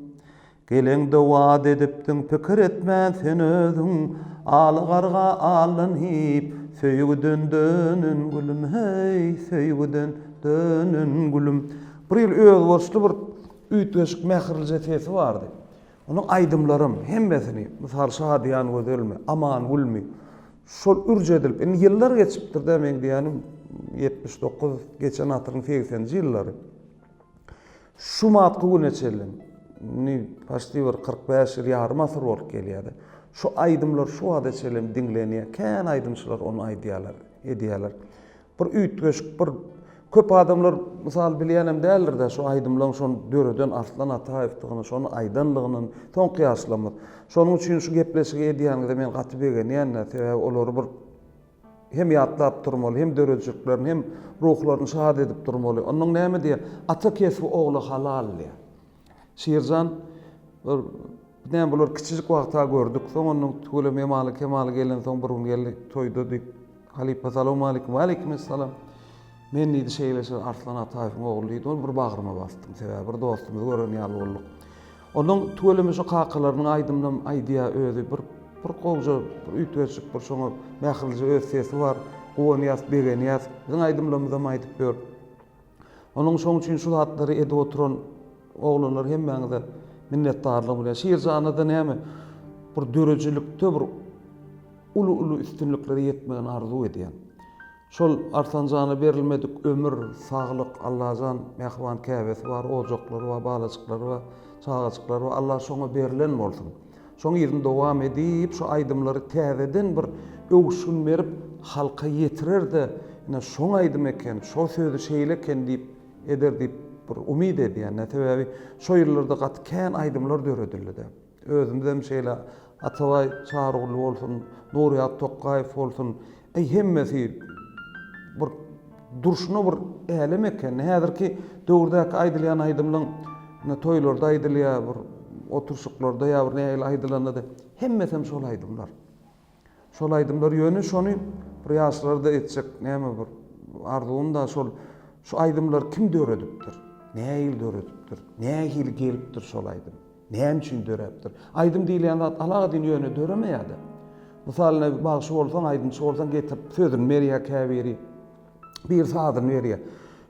S7: Geleňde wad edipdiň pikir etmän sen özüň, aly garga alanyp söýgüden dönün gülüm, hey söýgüden dönün gülüm. Bir ýyl öz bolşdy bir üýtgeşik mähirli sesi bardy. Onuň aýdymlarym hemmesini, mysal şadyan gözelmi, aman gülmi. Şol urjedilip, ýyllar geçipdir da men diýenim 79 geçen atyryň 80-nji ýyllary. Şu matky güneçelim. Ni paşty bir 45 ýyl ýarym asyr bolup gelýärdi. Şu aýdymlar şu wada çelim dinlenýär. Kän aýdymçylar onu aýdýarlar, edýärler. Bir üýtgeşik bir köp adamlar mysal bilýänem däldir de şu aýdymlaryň şonu döreden Arslan Ataýewdygyny, şonu aýdanlygyny toň kıýaslamaz. Şonuň üçin şu gepleşigi edýände men gaty begenýän sebäbi olary bir hem ýatlap durmaly, hem dörejiklerini, hem ruhlaryny şad edip durmaly. Onuň näme diýär? Ata kesbi ogly halal diýär. Şeýerjan bir näme bolar kiçik wagtda gördük. Soň onuň tügele memaly kemal gelen soň bir gün geldi toýda diýip Halipa salamu alaykum we alaykum assalam. Men diýdi şeýleşe Arslan Ataýewiň ogly diýdi. Bir bagryma bastym sebäbi bir dostumyz gören ýaly bolduk. Onuň tügelemi şu kakalarynyň aýdymdan aýdýa özü bir gowja bir üýtgeçik bir şoňa mähirli öz sesi bar. Gowanyas begenýas. Biziň aýdymlarymyza aýdyp ber. Onuň şoň üçin şu zatlary edip oturan oglanlar hemmäňize minnetdarlyk bilen şeýerjanada näme bir dörejilikde bir ulu üstünlikleri ýetmegen arzu edýän. Şol Arslanjana berilmedik ömür, saglyk, Allahjan mehriban käbesi bar, ojaklary we balajyklary we çağaçyklary we Allah şoňa berilen bolsun. Şoň ýerinde dowam edip şu aýdymlary täzeden bir öwüşün berip halka ýetirerde, ina şoň aýdym eken, şo sözi şeýle eken diýip eder diýip bir umid edýän. Sebäbi şo ýyllarda gat kän aýdymlar döredildi. Özümden şeýle Ataway Çarugly bolsun, Nuriyat Tokaýew bolsun, hemmesi bir durşuna bir elem eken. Häzirki döwürdäki aýdylýan aýdymlaryň toýlarda aýdylýar, bir oturşuklarda ýa bir näle aýdylanady. Hemmesem şol aýdymlar. Şol aýdymlar ýöne şonu bir ýaşlarda etjek näme bir arzum da şol şu aýdymlar kim döredipdir? Näil döredipdir? Näil gelipdir şol aýdym? Näme üçin döredipdir? Aýdym diýilýän zat alaga ýöne döremeýärdi. Misalyna bagşy bolsaň, aýdymçy bolsaň getirip sözüni berýär, käberi bir sadyny berýär.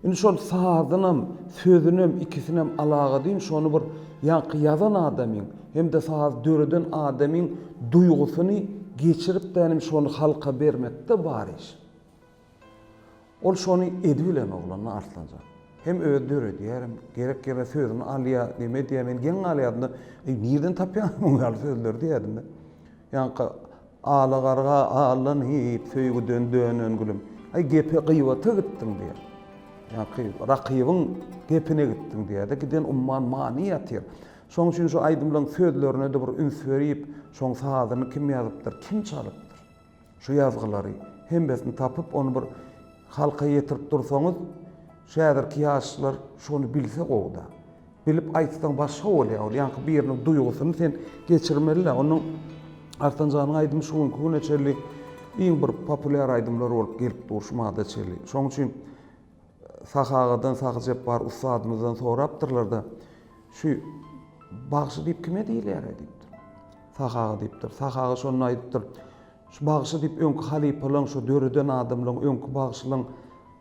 S7: Indi şol sazynam, sözünüm ikisinem alaga diýin şonu bir ýanky ýazan adamyň hem-de saz döreden adamyň duýgusyny geçirip dänim şonu halka bermekde bar iş. Ol şonu edibilen oglanna Arslanjan. Hem ödürü diýerim, gerek sözüni alýa deme diýemen gen alýardy. Nirden tapýan muňal sözler diýedim. Ýanky ala garga alan hip söýgü döndön gülüm. Gepe gyýwaty gitdiň diýer. Ýanky rakybyň gepine gitdiň diýerde giden umman many ýatyr. Şoň üçin şu aýdymlaryň sözlerine de bir üns berip, şoň sahazyny kim ýazypdyr, kim çalypdyr? Şu ýazgylary hembesini tapyp onu bir halka ýetirip dursaňyz, şäherki ýaşlar şonu bilse gowda. Bilip aýtsaň başga bolýar. Ýanky biriniň duýgusyny sen geçirmeli. Onuň Arslanjanyň aýdymy şu güne çelli iň bir populyar aýdymlar bolup gelip duruşmada çelli. Şoň üçin Sahagadan Sahajep bar ustadymyzdan sorapdyrlar da şu bagşy diýip kime diýilýär diýipdir. Sahaga diýipdir. Sahaga şonu aýdypdyr. Şu bagşy diýip öňkü halipalyň şu döreden adamlaryň öňkü bagşylyň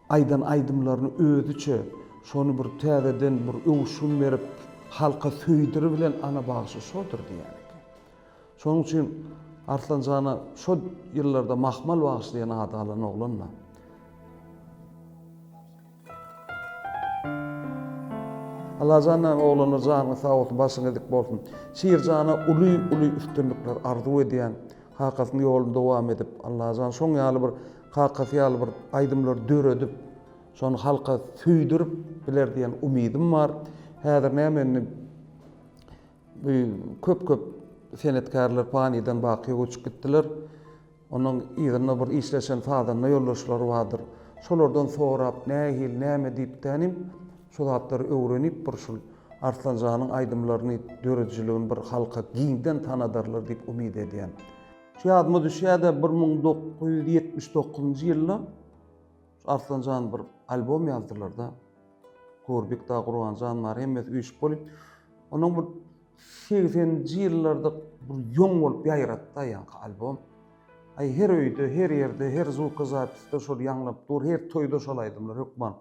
S7: aydan aydymlaryny özüçe şonu bir täzeden bir öwüşüm berip halka söýdürü bilen ana bagşy şodur diýär. Şonuň üçin Arslanjana şo ýyllarda Mahmal bagşy diýen ad alan oglanma. Allah jana oğlanlar jana sağ olsun başyňa dik bolsun. Şiir jana uly üstünlikler arzu edýän hakasyň ýolunda dowam edip Allah jana şoň ýaly bir hakasy ýaly bir aýdymlar döredip şonu halka söýdürip biler diýen umidim bar. Häzir näme köp senetkarlar panydan baky göçüp gitdiler. Onuň ýerine bir işleşen fadanna ýollaşlary bardyr. Şolardan sorap nähil näme diýip tänim şu zatlary öwrenip bir şol Arslanjanyň aýdymlaryny döredjiligini bir halka giňden tanadarlar diýip umid edýän. Şu ýadyma düşýärde 1979-njy ýylda Arslanjan bir albom ýazdyrlar da. Gorbek da Gurbanjan Marhemet üç bolup onuň bir 80-nji ýyllarda bir ýoň bolup ýaýratdy ýanky albom. Her öýde, her ýerde, her zukazapysta şol ýanglap dur, her toýda şol aýdymlar hökman.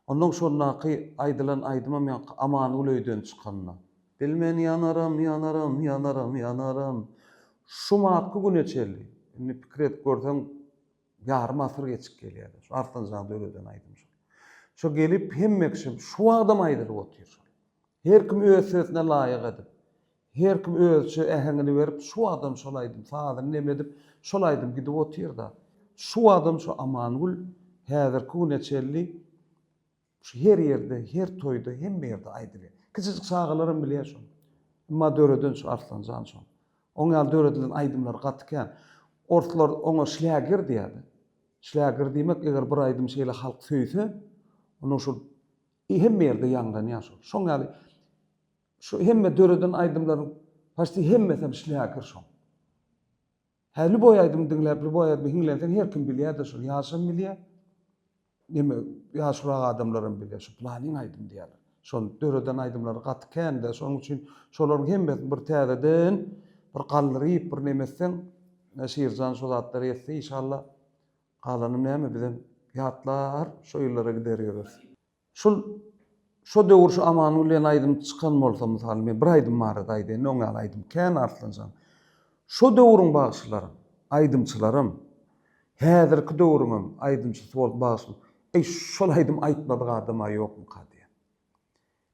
S7: Ondan sonraki aydylan aýdymam ýanky Amanyl öýden çykanyna. Bilmen ýanaram. Şu makly güne çelli. Indi pikir et görseň ýarym asyr geçip gelýär. Şu Arslanjan döwleden aýdym. Şu gelip hemmekşim şu adam aýdyryp otyr. Her kim öz sözüne laýyk edip, her kim özçe ähengini berip şu adam şol aýdym, fadan neme edip şol aýdym gidip otyr da. Şu adam şu Amanyl häzirki güne çelli şu her ýerde, her toýda, hemme ýerde aýdyrýar. Kiçik sagalaryň bilýär şonu. Emma döreden şu Arslanjan şonu. Oň ýaly döredilen aýdymlar gatykän ortalar oňa şläger diýerdi. Şläger diýmek eger bir aýdym şeýle halk söýse, onu şol hemme ýerde ýangan ýaşar. Şoň ýaly şu hemme döreden aýdymlaryň başdy hemmesem şläger şol. Häli boý aýdym diňläp, boý aýdym hiňlensen her kim bilýär da şol ýaşam bilýär. Neme ýaşraň adamlaryň bilýär, şu planyň aýdym diýerler. Şol döreden aýdymlary gatykän de şoň üçin şolaryň hemmesi bir täzeden bir gallyryp bir nemesen şiirjan şu zatlary etse inşallah galanym näme bizem ýatlar şo ýyllara giderýäris. Şu döwür şu Amanyl bilen aýdym çykan bolsa mysal men bir aýdym marada aýdym, oňa aýdym kän Arslanjan. Şu döwrüň bagşylary, aýdymçylarym, häzirki döwrüňem aýdymçysy bolup bagşyl. Şol aýdym aýtmadyk adam ýokmy kadiýe.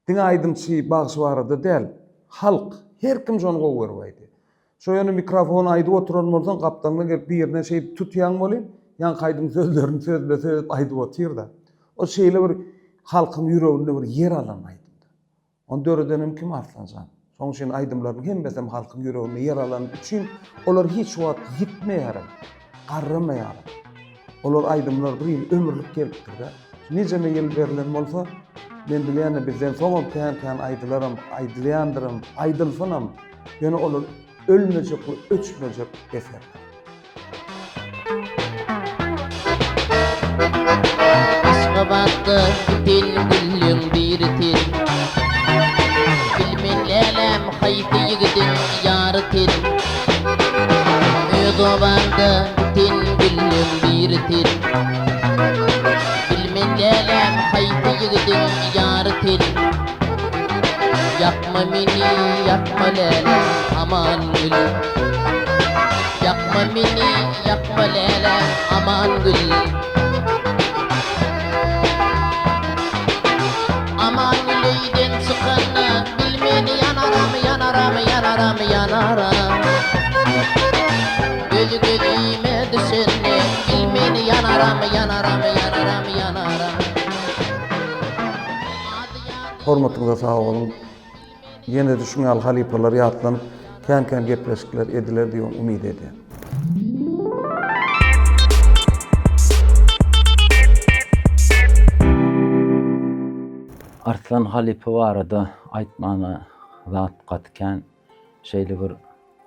S7: Diň aýdymçy bagşy barada däl, halk her kim şonu gowy berdi. Şo ýöne mikrofon aýdyp oturan bolsaň gapdanla gelip birine şey tutýan boly, ýan aýdym sözlerini söýüp aýdyp otyr da. O şeýle bir halkyň ýüreginde bir yer alan aýdym. On döredenim kim Arslanjan. Şoň üçin aýdymlaryň hemmesem halkyň ýüreginde yer alan üçin olar hiç wagt gitmeýär, garramaýar. Olar aýdymlar bir ýyl ömürlük gelipdir da. Nejeme ýyl berilen bolsa, men bilýän bizden soňam kän aýdylarym, aýdylýandyrym, aýdylsanam, ýöne olar ölmejek we öçmejek eser.
S6: Isgabattı til güllüň bir til. Bilmen lälem haýty ýigidin ýary til. Isgabattı til güllüň bir til. Bilmen lälem haýty Yakma beni, yakma lele, aman gül. Yakma beni, yakma lele, aman gül. Aman güleyden çıkanı bilmeni yanaram, yanaram, yanaram, yanaram. Gözü gözüme düşeni bilmeni yanaram, yanaram, yanaram, yanaram.
S7: Hormatyňyza sag bolun. Ýene de şuňal halipalar ýatlan kän gepleşikler ediler diýip umyt edýär.
S3: Arslan halipa barada aýtmana zat gatken şeýle bir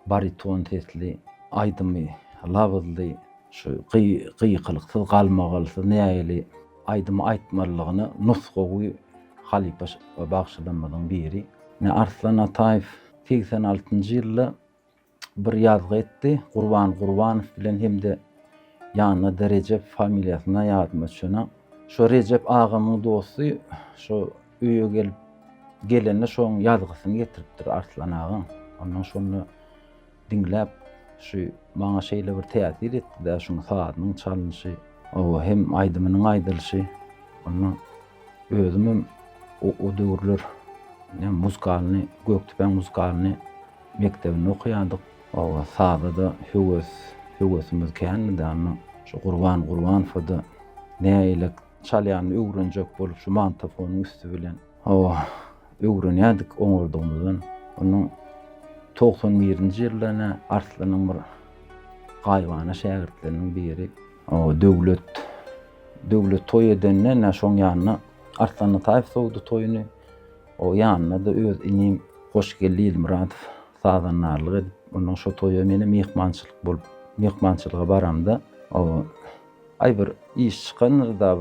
S3: bariton tesli aýdymy lawızly şu gıyıqlyksy galmagalsy näýeli aýdymy aýtmalygyny nusgawy halipa bagşylanmadan biri. Ne Arslan Ataýew 86-njy ýylda bir ýazgy etdi. Gurbanow bilen hemde ýanyna da Recep familiýasyna ýadyma düşene. Şo Recep agamyň dosty şo üýe gelende şoň ýazgysyny getiripdir Arslan agam. Ondan şonu dinläp şu maňa şeýle bir täsir etdi-de şuň sagatynyň çalynyşy, o hem aýdymynyň aýdylşy. Ondan özümem o döwürler ne muzikalny, Göktepeň muzikalny mektebinde okuýandyk. O sagada da höwesimiz kände anna şu Gurbanow da näýelek çalýany öwrenjek bolup şu mantafonyň üstü bilen o öwrenýärdik oňurdygymyzdan. Onun 91-nji ýylda Arslanyň bir gaýbana şägirtlerinden biri o döwlet toý edenden şoň ýanyna Arslan Ataýew sowdy toýuny o ýanyna da öz inim Hoşgelli Ýylmuradow saganarlyk edip onuň şo toýa meni mehmançylyga baramda o ay bir iş çykan da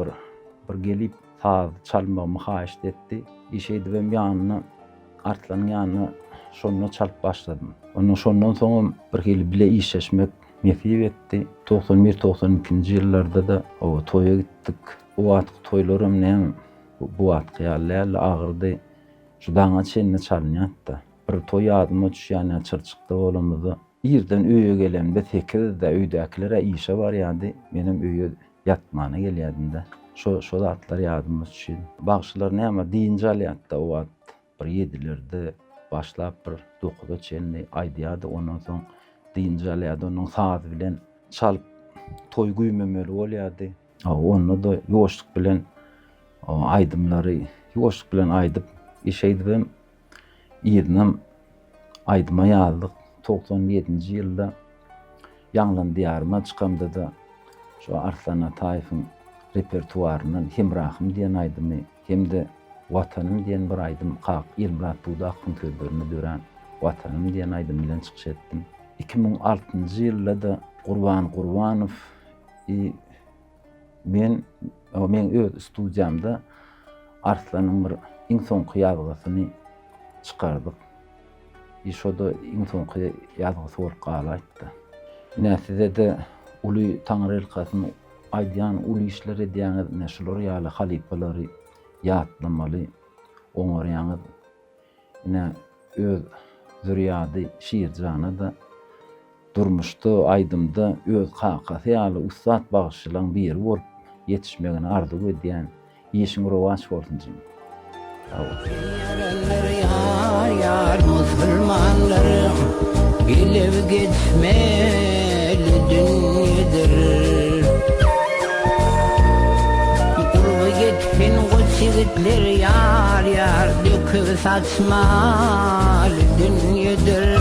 S3: bir gelip saz çalmamy haýyş etdi. İş edibem ýanyna Arslanyň ýanyna şonu çalyp başladym. Onuň şondan soň bir hili bile işleşmek mesip etdi. 91-92-nji ýyllarda da o toýa gitdik. O wagt toýlarym näme bu wagt ýaly agyrdy. Şu daňa çenine çalynýardy. Bir toý adyma düşýän çyrçykda bolamyzy. Ýerden öýe gelemde tekizde öýdäkilere işe barýardy. Menim öýe ýatmana gelýärdi. Şo zatlar ýadyma düşýär. Bagşylar näme diýinje alýardy o wagt. Bir 7-lerde başlap bir 9-ga çenli aýdýardy. Ondan soň diýinje alýardy. Onuň saz bilen çalyp toý güýmemeli bolýardy. Onu da ýoşluk bilen aýdymlary ýoşluk bilen aýdyp işeýdim. Ýernem aýdyma ýazdyk. 97-nji ýylda Ýanglan diýaryma çykamda da şu Arslan Ataýewiň repertuarynyň Hemrahym diýen aýdymy hemde Watanym diýen bir aýdym Kaq Ýylmurad Budakyň sözlerini dören Watanym diýen aýdym bilen çykyş etdim. 2006-njy ýylda da Gurbanow men öz studiýamda Arslanyň bir iň soňky ýazgysyny çykardyk. Şoda iň soňky ýazgysy bolup galaýdy. Näside de uly Taňry elkasyny aýdýan uly işler edýän näşeler ýaly halipalary ýatlamaly, oňarýany öz zürýady şiirjana da durmuşda aýdymda öz kakasy ýaly ustad bagşylan biri bolup ýetişmegini arzu edýän ýeşiň rowaç bolsunjy.
S6: Yar Müslümanlarım gelip geçmeli dünyedir. Urba gitken koç yigitler yar döküp saçmalı dünyedir.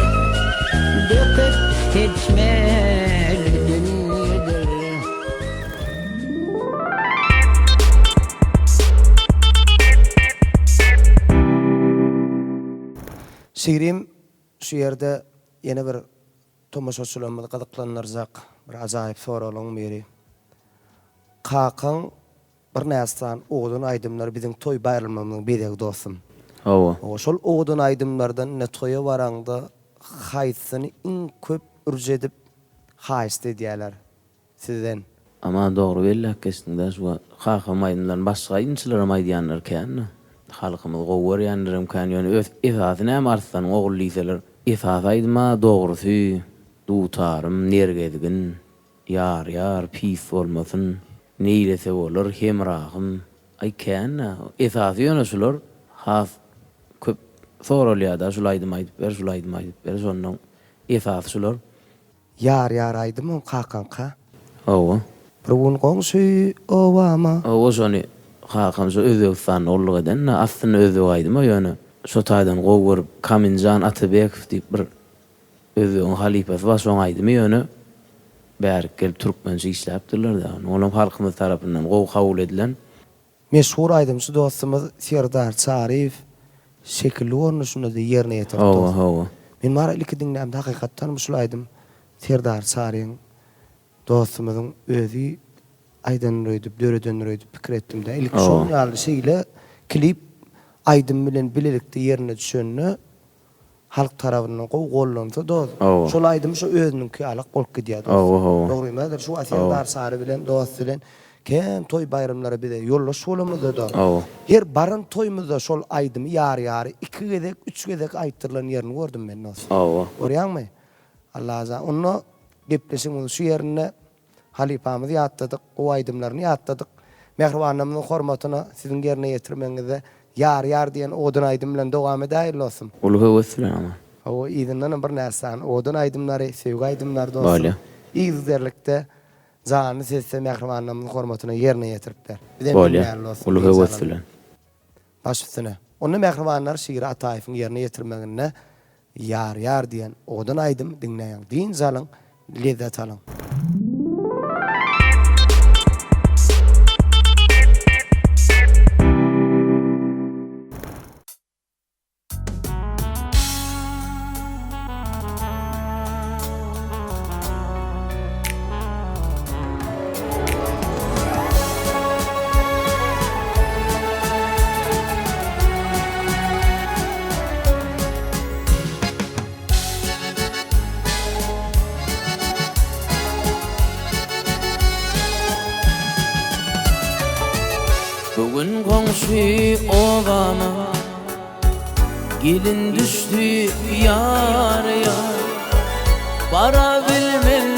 S6: Döküp seçmeli dünyedir.
S1: Şiirim şu ýerde ýene bir tomaşaçylarymyz gazyklanarjak bir ajaýyp soralaryň biri. Kaqaň bir nästan oğudun aýdymlary biziň toý baýramymyzyň bedegi dostum. Şol oğudun aýdymlardan ne toýa baraňda haýsyny iň köp urjedip haýsty diýerler sizden.
S2: Ama dogry belli hakysynda şu Kaqaň aýdymlaryny başga ýynçylaram aýdýanlar kän. halkymyz gowar ýanlarym kan ýöne öz esasyny hem arslan ogullysalar. Esas aýdyma dogrusy, dutarym, nergezgin, ýar pis bolmasyn, neýlese bolar, hemrahym. Ay kenna esasy ýöne şular has köp soralýada şul aýdyp ber, şondan esas şular.
S1: Yar aýdym kakanka.
S2: Owa.
S1: Bir gün goňşy owama.
S2: O şonu hakam şu Özbegistan olluq eden aslında özbek aýdyma ýöne şu taýdan gowur Kaminjan Atabekov diýip bir özbegiň halipasy var, şoň aýdyma ýöne bäri gelip türkmençe işläpdirler da. Olam halkymyz tarapyndan gow kabul edilen.
S1: Meşhur aýdymçy dostumyz Serdar Çarif şekilli görnüşünde de ýerine ýetirdi.
S2: Owa.
S1: Men mara ilki dinlämde hakykatdan şol aýdym. Serdar Çaryň dostumyzyň özü aýdan öýdüp, döredен öýdüp pikir etdim de. Ilki şol ýaly şeýle klip aýdym bilen bilelikde ýerine düşenini halk tarapyndan gollansa dost. Şol aýdym şu özüniňki ýaly bolup gidýär. Dogrymy? Şu Serdar Çary bilen dost bilen kem toy bayramlara bir de yollaş bolamyzda da. Her barın toymuzda şol aýdym ýar iki gezek, üç gezek aýtdyrylan ýerini gördüm men nos. Görýärmi? Allah azza. Onu gepleşiň şu ýerine halipamyzy ýatladyk, o aýdymlaryny ýatladyk. Mehribanlığymyň hormatyna siziň ýerine ýetirmeňizde ýar diýen odun aýdym bilen dowam edäýil olsun.
S2: Ulga wesselam.
S1: O izinden bir näsen odun aýdymlary, sevgi aýdymlary da olsun. İzlerlikde zany sesse mehribanlığymyň hormatyna ýerine ýetiripler.
S2: Ulga wesselam.
S1: Baş üstüne. Onu mehribanlar şiiri Ataýewiň ýerine ýetirmegine ýar diýen odun aýdym dinleýän diň zalyň lezzet alyň.
S2: Bugün komşu ovama gelin düştü yar bara bilmen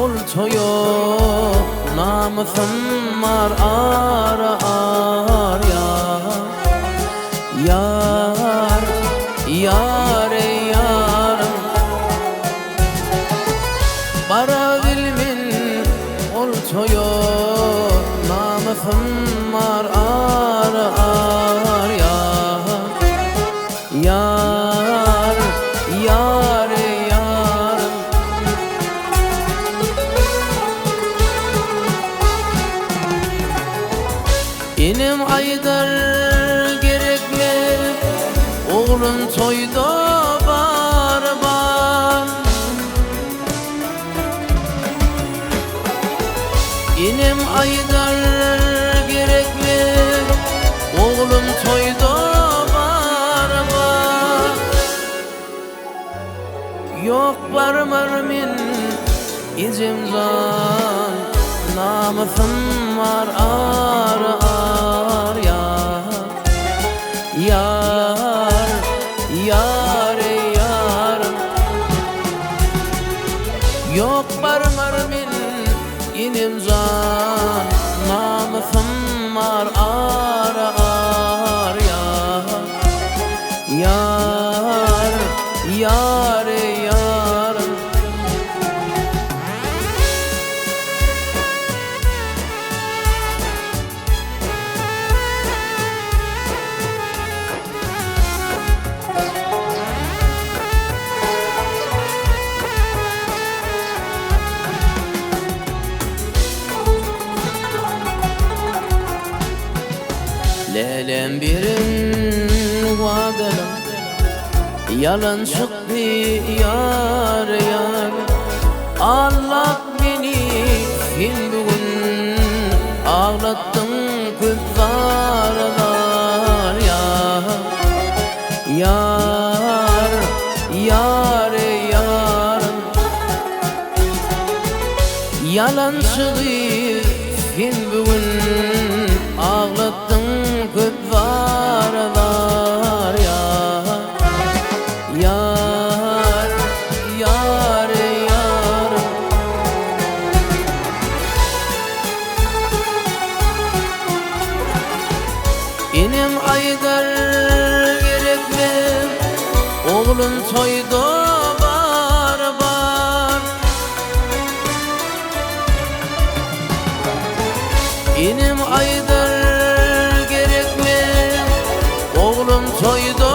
S2: oltoyo namusum var ar yar bara bilmen oltoyo namusum var yar inim aydar gerekli oğlum toyda bar inim aydar gerekli oğlum toyda var yok barmar min izimzan namusum var ar yar yok barmar min inimzan namusum var ar yar lelem birin vadalım yalan çıktı yar Allah beni sen bugün ağlattın kızlarlar yar yalan çıktı sen bugün ağlattın kızlarlar
S8: toyda bar İnim aydır gerekme Oğlum toyda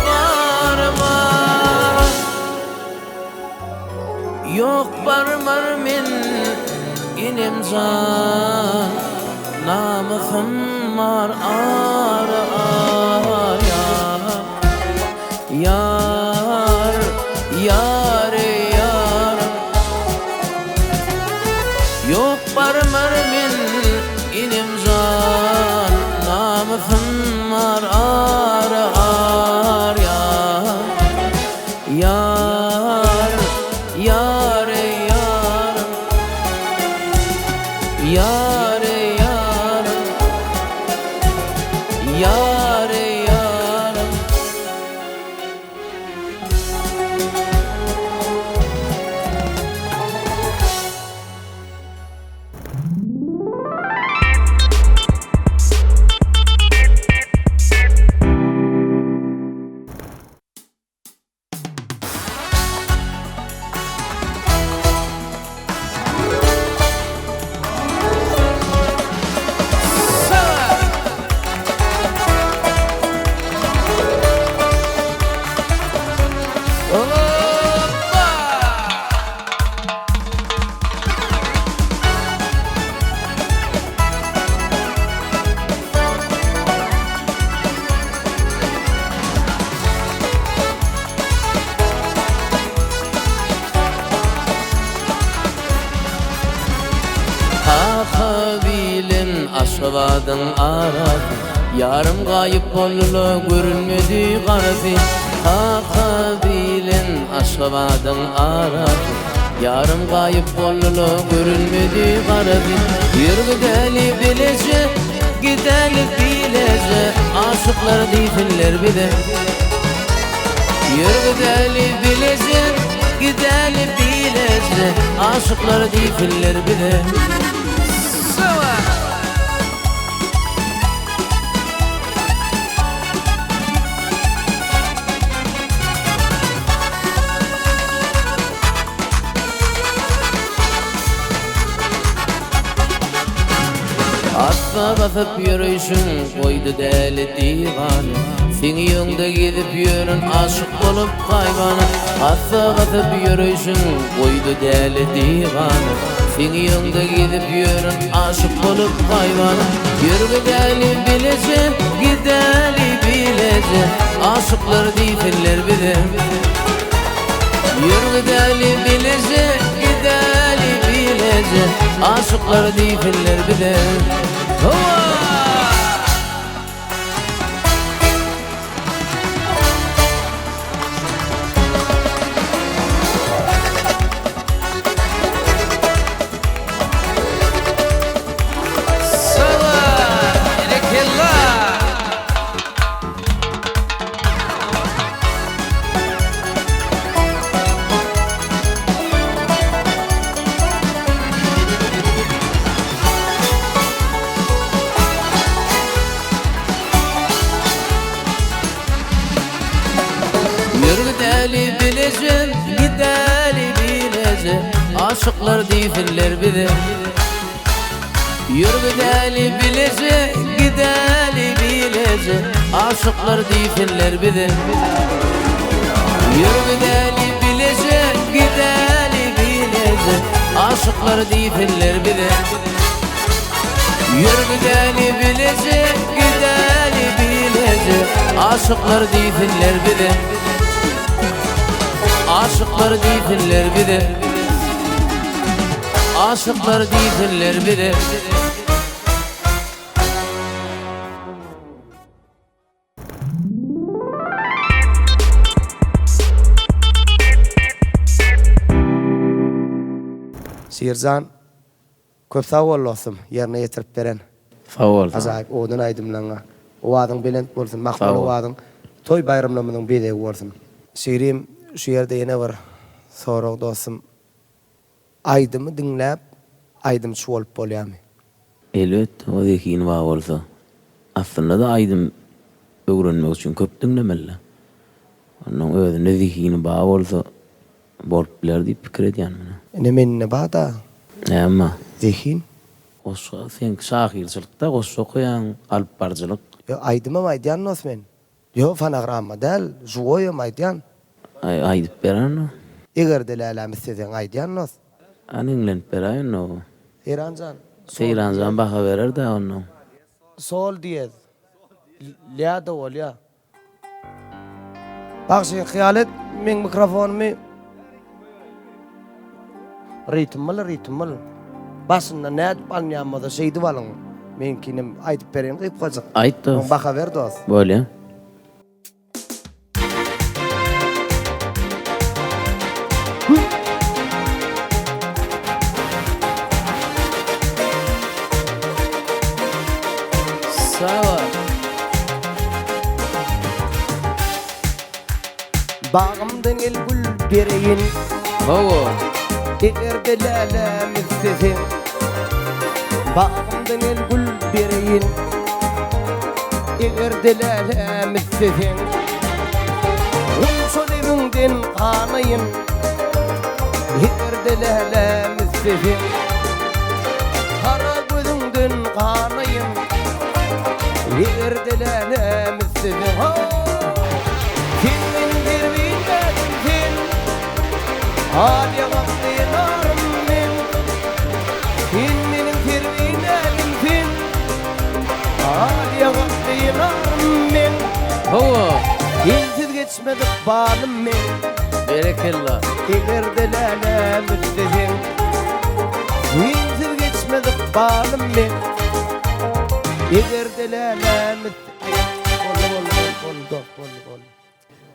S8: bar Yok barmar men inim can Namıfım var ar yar yar yar Yok barmar men inim can Namıfım var ar yar yar yar yar yar yar Kabilin aşvadın aradı Yarım kayıp olulu görünmedi garbi Kabilin aşvadın aradı Yarım kayıp olulu görünmedi garbi Bir gideli bilece gideli bilece Aşıklar difiller bir de Bir gideli bilece gideli bilece Aşıklar difiller bir de Atla basıp yürüyüşün koydu deli divanı Seni yönde gidip yürün aşık olup kaybanı Atla basıp yürüyüşün koydu deli divanı Seni yönde gidip yürün aşık olup kaybanı Yürü deli bilece gideli bilece Aşıklar difiller bir de Yürü deli bilece gideli bilece Aşıklar difiller bir de Gideli bilece, gideli bilece Aşıklar difiller bir de Yürü gideli bilece, gideli bilece Aşıklar difiller bir de Yürü gideli bilece, gideli bilece Aşıklar difiller bir de Yürü gideli bilece, gideli bilece Aşıklar difiller bir de Aşıklar difiller bir de Aşıklar difiller bir de
S1: Sirjan köp sağ bollasym yerine yetirip beren.
S2: Sağ ol.
S1: Azayip odun aydımlaňa. O adyň belent bolsun, makbul o adyň toy bayramlamynyň bedegi bolsun. Sirim şu yerde ýene bir sorag dostum. Aydymy diňläp, aydym şu bolup bolýarmy?
S2: Elbet, o dekin var bolsa. Aslında da aydym öwrenmek üçin köp diňlemeli. Onun özüne zihini bağ bolsa bolup biler diýip pikir edýän mene.
S1: Nemenne bada
S2: Emma
S1: zihin.
S2: oşa sen şahirçilikde oşa koyan alyp barjylyk.
S1: Yo aydyma maýdan osmen. Yo fanagramma däl, juwoya maýdan.
S2: Aýdyp beren.
S1: Eger delalam istesen aydan os.
S2: Aninglen beraýyn o.
S1: Eranjan.
S2: Seyranjan baha berer de onu.
S1: Sol diýer. Lya da bolýa. Bak sen hyýal et, men mikrofonumy ritmli. Basynda näde balňamada şeýdi balyň. Menkinim aýdyp berýän gyp gazyk.
S2: Aýt da.
S1: Baha ber dos.
S2: Bolýa. Sağ
S1: Bağımdan el gül bereyin.
S2: Hawa.
S1: Eger delalam istesen. Bağımdan el gül bereyin. Eger delalam istesen. Şol evimden qanayın. Eger delalam istesen. Kara gözünden qanayın. Eger delalam istesen. Hadi vaktilerim men, sen benim terbiyelim sen. Hadi vaktilerim men,
S2: Hawa.
S1: ilsiz geçmedik balım men.
S2: Berekella.
S1: Eger delalam istesen, ilsiz geçmedik balım men. Eger delalam istesen.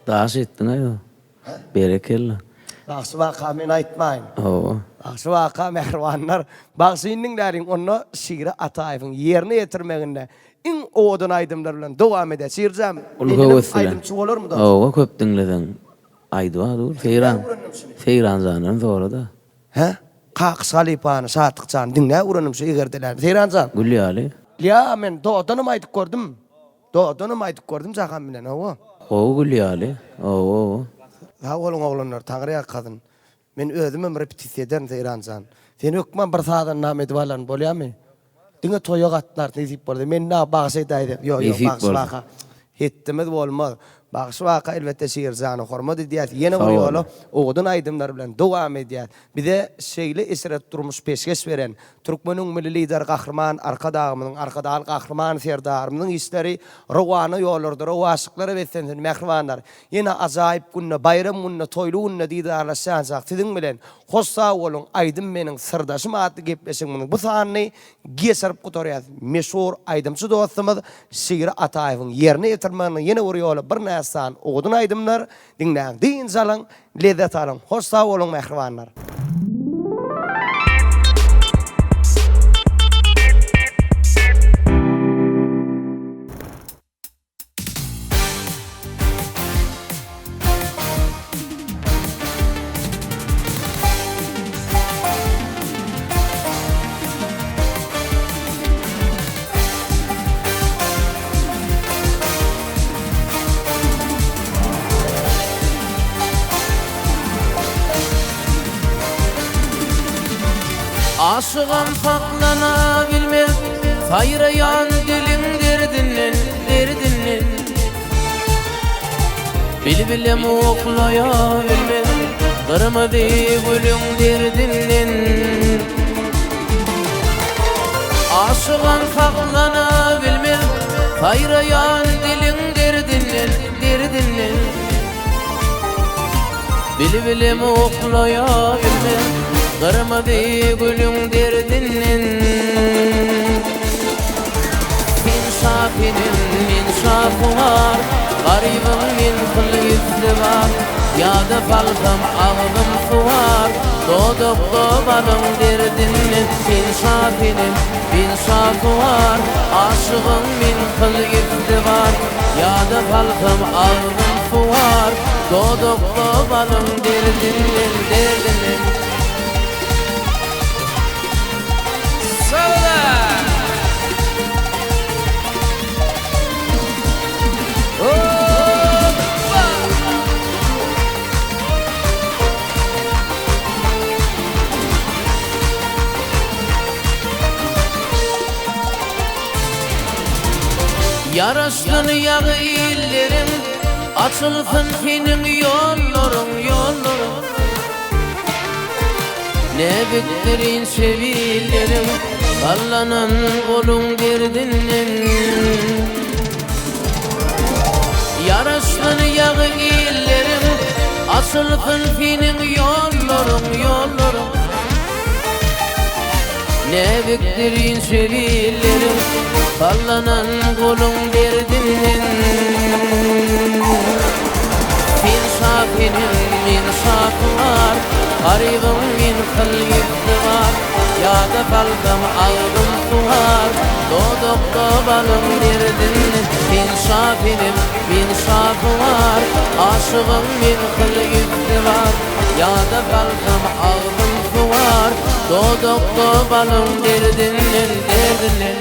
S2: Daş ettin ayo. Berekella.
S1: Baksı vaka men aytmayın.
S2: Hawa.
S1: Baksı vaka mehribanlar. Baksı inninlerin onu Şiiri Ataýewyň yerine getirmeginde in oğudun aydımlar bilen dowam ede. Şiirjam. Aydımçı olur mu da?
S2: Hawa köp dinleden. Aýdywa dur. Seyran zanan zora da.
S1: He? Qaqys Halypany Satykjan dinle uranım şu egerdiler. Seyranjan.
S2: Gülýali.
S1: Ya men doğdanım aydyp gördüm. Doğdanım aydyp gördüm jahan bilen hawa.
S2: Hawa gülýali. Hawa.
S1: Ha oğlanlar taňryýa kadın. Men özümem repetisiýa eden Seyranjan. Sen ökmen bir saatan nam edip alan bolýarmy? Diňe toýa gatlar nezip boldy. Men na bagşy daýdy. Yo bagşy waka. Hetdimiz bolmaz. Bagşy waka elbetde şiirzany hormat edýär. Ýene bir ýoly oğudun aýdymlar bilen dowam edýär. Bize şeýle esret durmuş peşkeş beren Türkmeniň milli lider gahrman arkadağymyň arkadaly gahrman serdarymyň işleri rowany ýollarda rowaşyklary wetsen mehribanlar. Ýene ajaýyp günne bayram günne toýlu günne diýdarlaşýanjak siziň bilen hoş sag bolun aýdym meniň sirdaşym atly gepleşiňiň bu sany geçirip gutarýar. Meşhur aýdymçy dostumyz Şiiri Ataýewyň ýerine ýetirmegine ýene bir ýoly bir näsan oğudun aýdymlar diňläň diň jalan lezzet alan hoş sag bolun mehribanlar.
S8: Aşığım saklana bilmez, sayrayan dilin derdinden, derdinden. Bilbilem oklaya bilmez, kırmadı gülün derdinden. Aşığım saklana bilmez, sayrayan dilin derdinden, derdinden. Bilbilem oklaya bilmez, kırmadı gülün derdinden. İnsafinin insafı var, garibim min kıl yüzlü var. Yada falkam ağzım suvar, doğduk doğmanın derdinden. İnsafinin insafı var, aşığım min kıl yüzlü var. Yada falkam ağzım suvar, doğduk doğmanın derdinden, derdinden. Yaraşdın yağı illerim, açılsın senin yolların, yolların. Ne beklerin sevillerim, sallanan kolun derdinden. Yaraşdın yağı illerim, açılsın senin yolların, yolların. Ne beklerin sevillerim, sallanan kolun derdinden. İnsafinim insafı var, garibim min kılgıtı var. Yada kaldım aldım suvar, doğdukta balım derdinden. İnsafinim insafı var, aşığım min kılgıtı var. Yada kaldım aldım suvar, doğdukta balım derdinden, derdinden.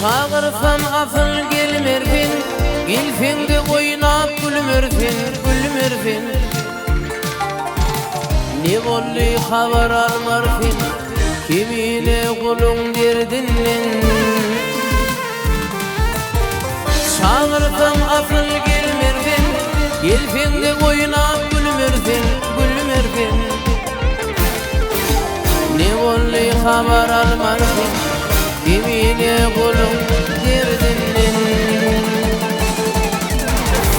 S8: Çağırsam asıl gelmerfin, gilfinde oynap gülmerfin, gülmerfin. Ne golli haber almarfin, kimine kulun derdinden. Çağırsam asıl gelmerfin, gilfinde oynap gülmerfin, gülmerfin. Ne golli haber almarfin, kimine kulun derdinden.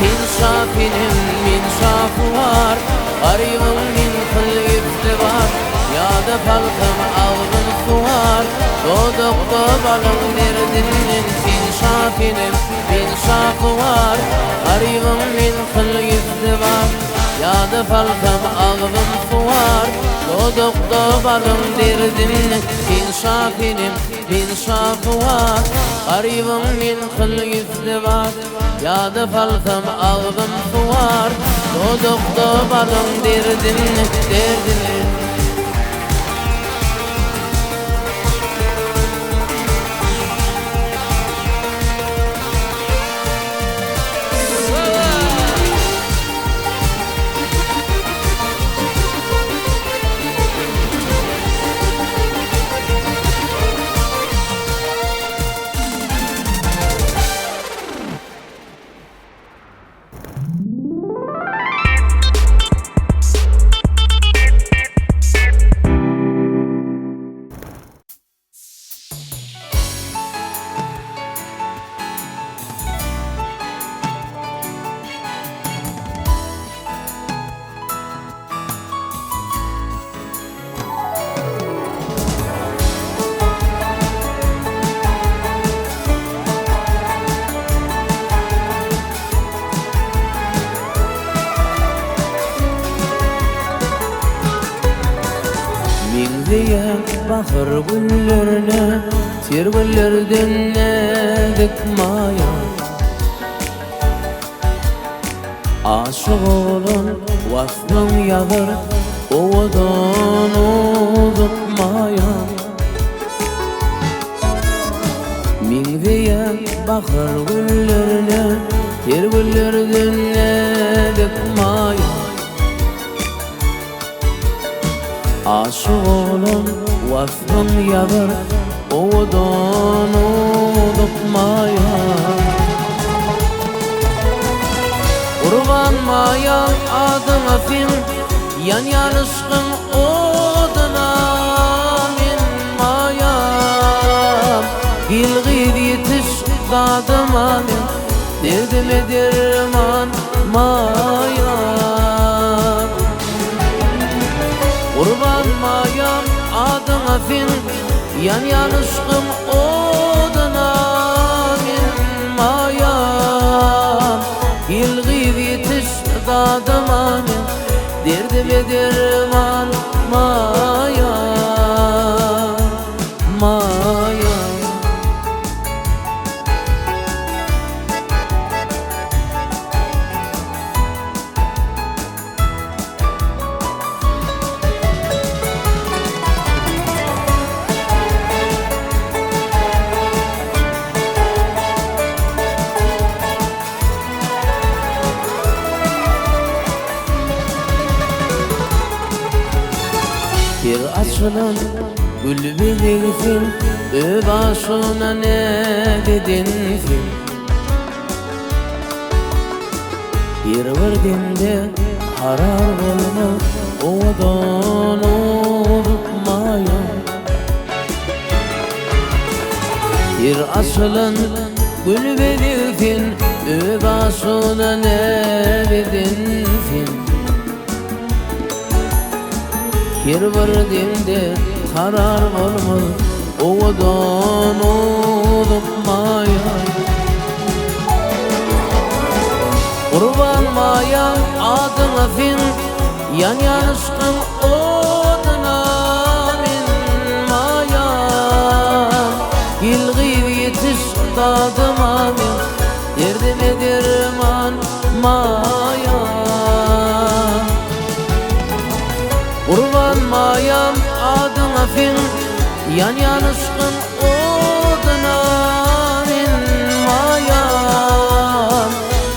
S8: İnsafinim insafı var, garibim min kılgıtı var. Yada kalkım aldım suvar, doğdukta balım derdinden. İnsafinim insafı var, garibim min kılgıtı var. Yada kalkım aldım suvar, doğdukta balım derdinden. İnsafinim insafı var, garibim min kılgıtı var. Yada falsam aldım suvar, doğdukta balım derdinden, derdinden. Diye bahar güllerine, ter güllerden ne dikmaya. Aşık olan vasfın yazar, ovadan uzutmaya. Min diye bahar güllerine, ter güllerden ne dikmaya. Aşık olan vasfın yazar, ovadan uzutmaya. Kurbanmaya adına fin, yan yanışkın oduna minmayam. Gilgid yetiş dadıma min, derdime derman mayam. Kurbanmayam adına fin, yan yanışkın oduna minmayam. Gilgid yetiş dadıma min, derdime derman mayam, mayam. açılan gül bilirsin, başına ne dedinsin? Bir vardinde harar olmaz, odan unutmaya. Bir açılan gül bilirsin, başına ne dedinsin? Bir vardinde karar olmaz, odan unutmaya. Kurban mayan adına fin, yan yanışkın oduna min mayan. Yılgı yetiş dadıma min, derdime derman mayan. Kurban mayam adına fin, yan yanışkın oduna min mayan.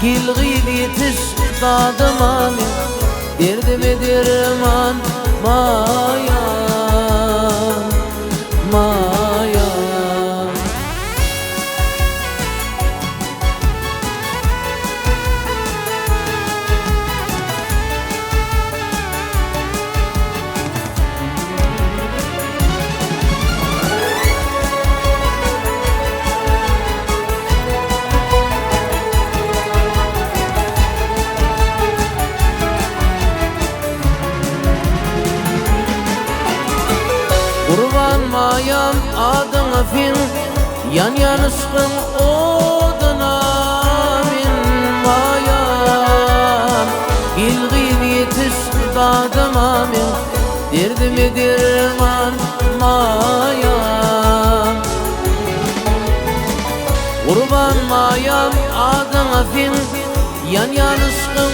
S8: Yılgı yetiş dadıma min, derdime derman mayan, mayan. Kurban mayam adına fin, yan yanışkın oduna min mayan. Yılgı yetiş dadıma min, derdime derman mayan. Kurban mayam adına fin, yan yanışkın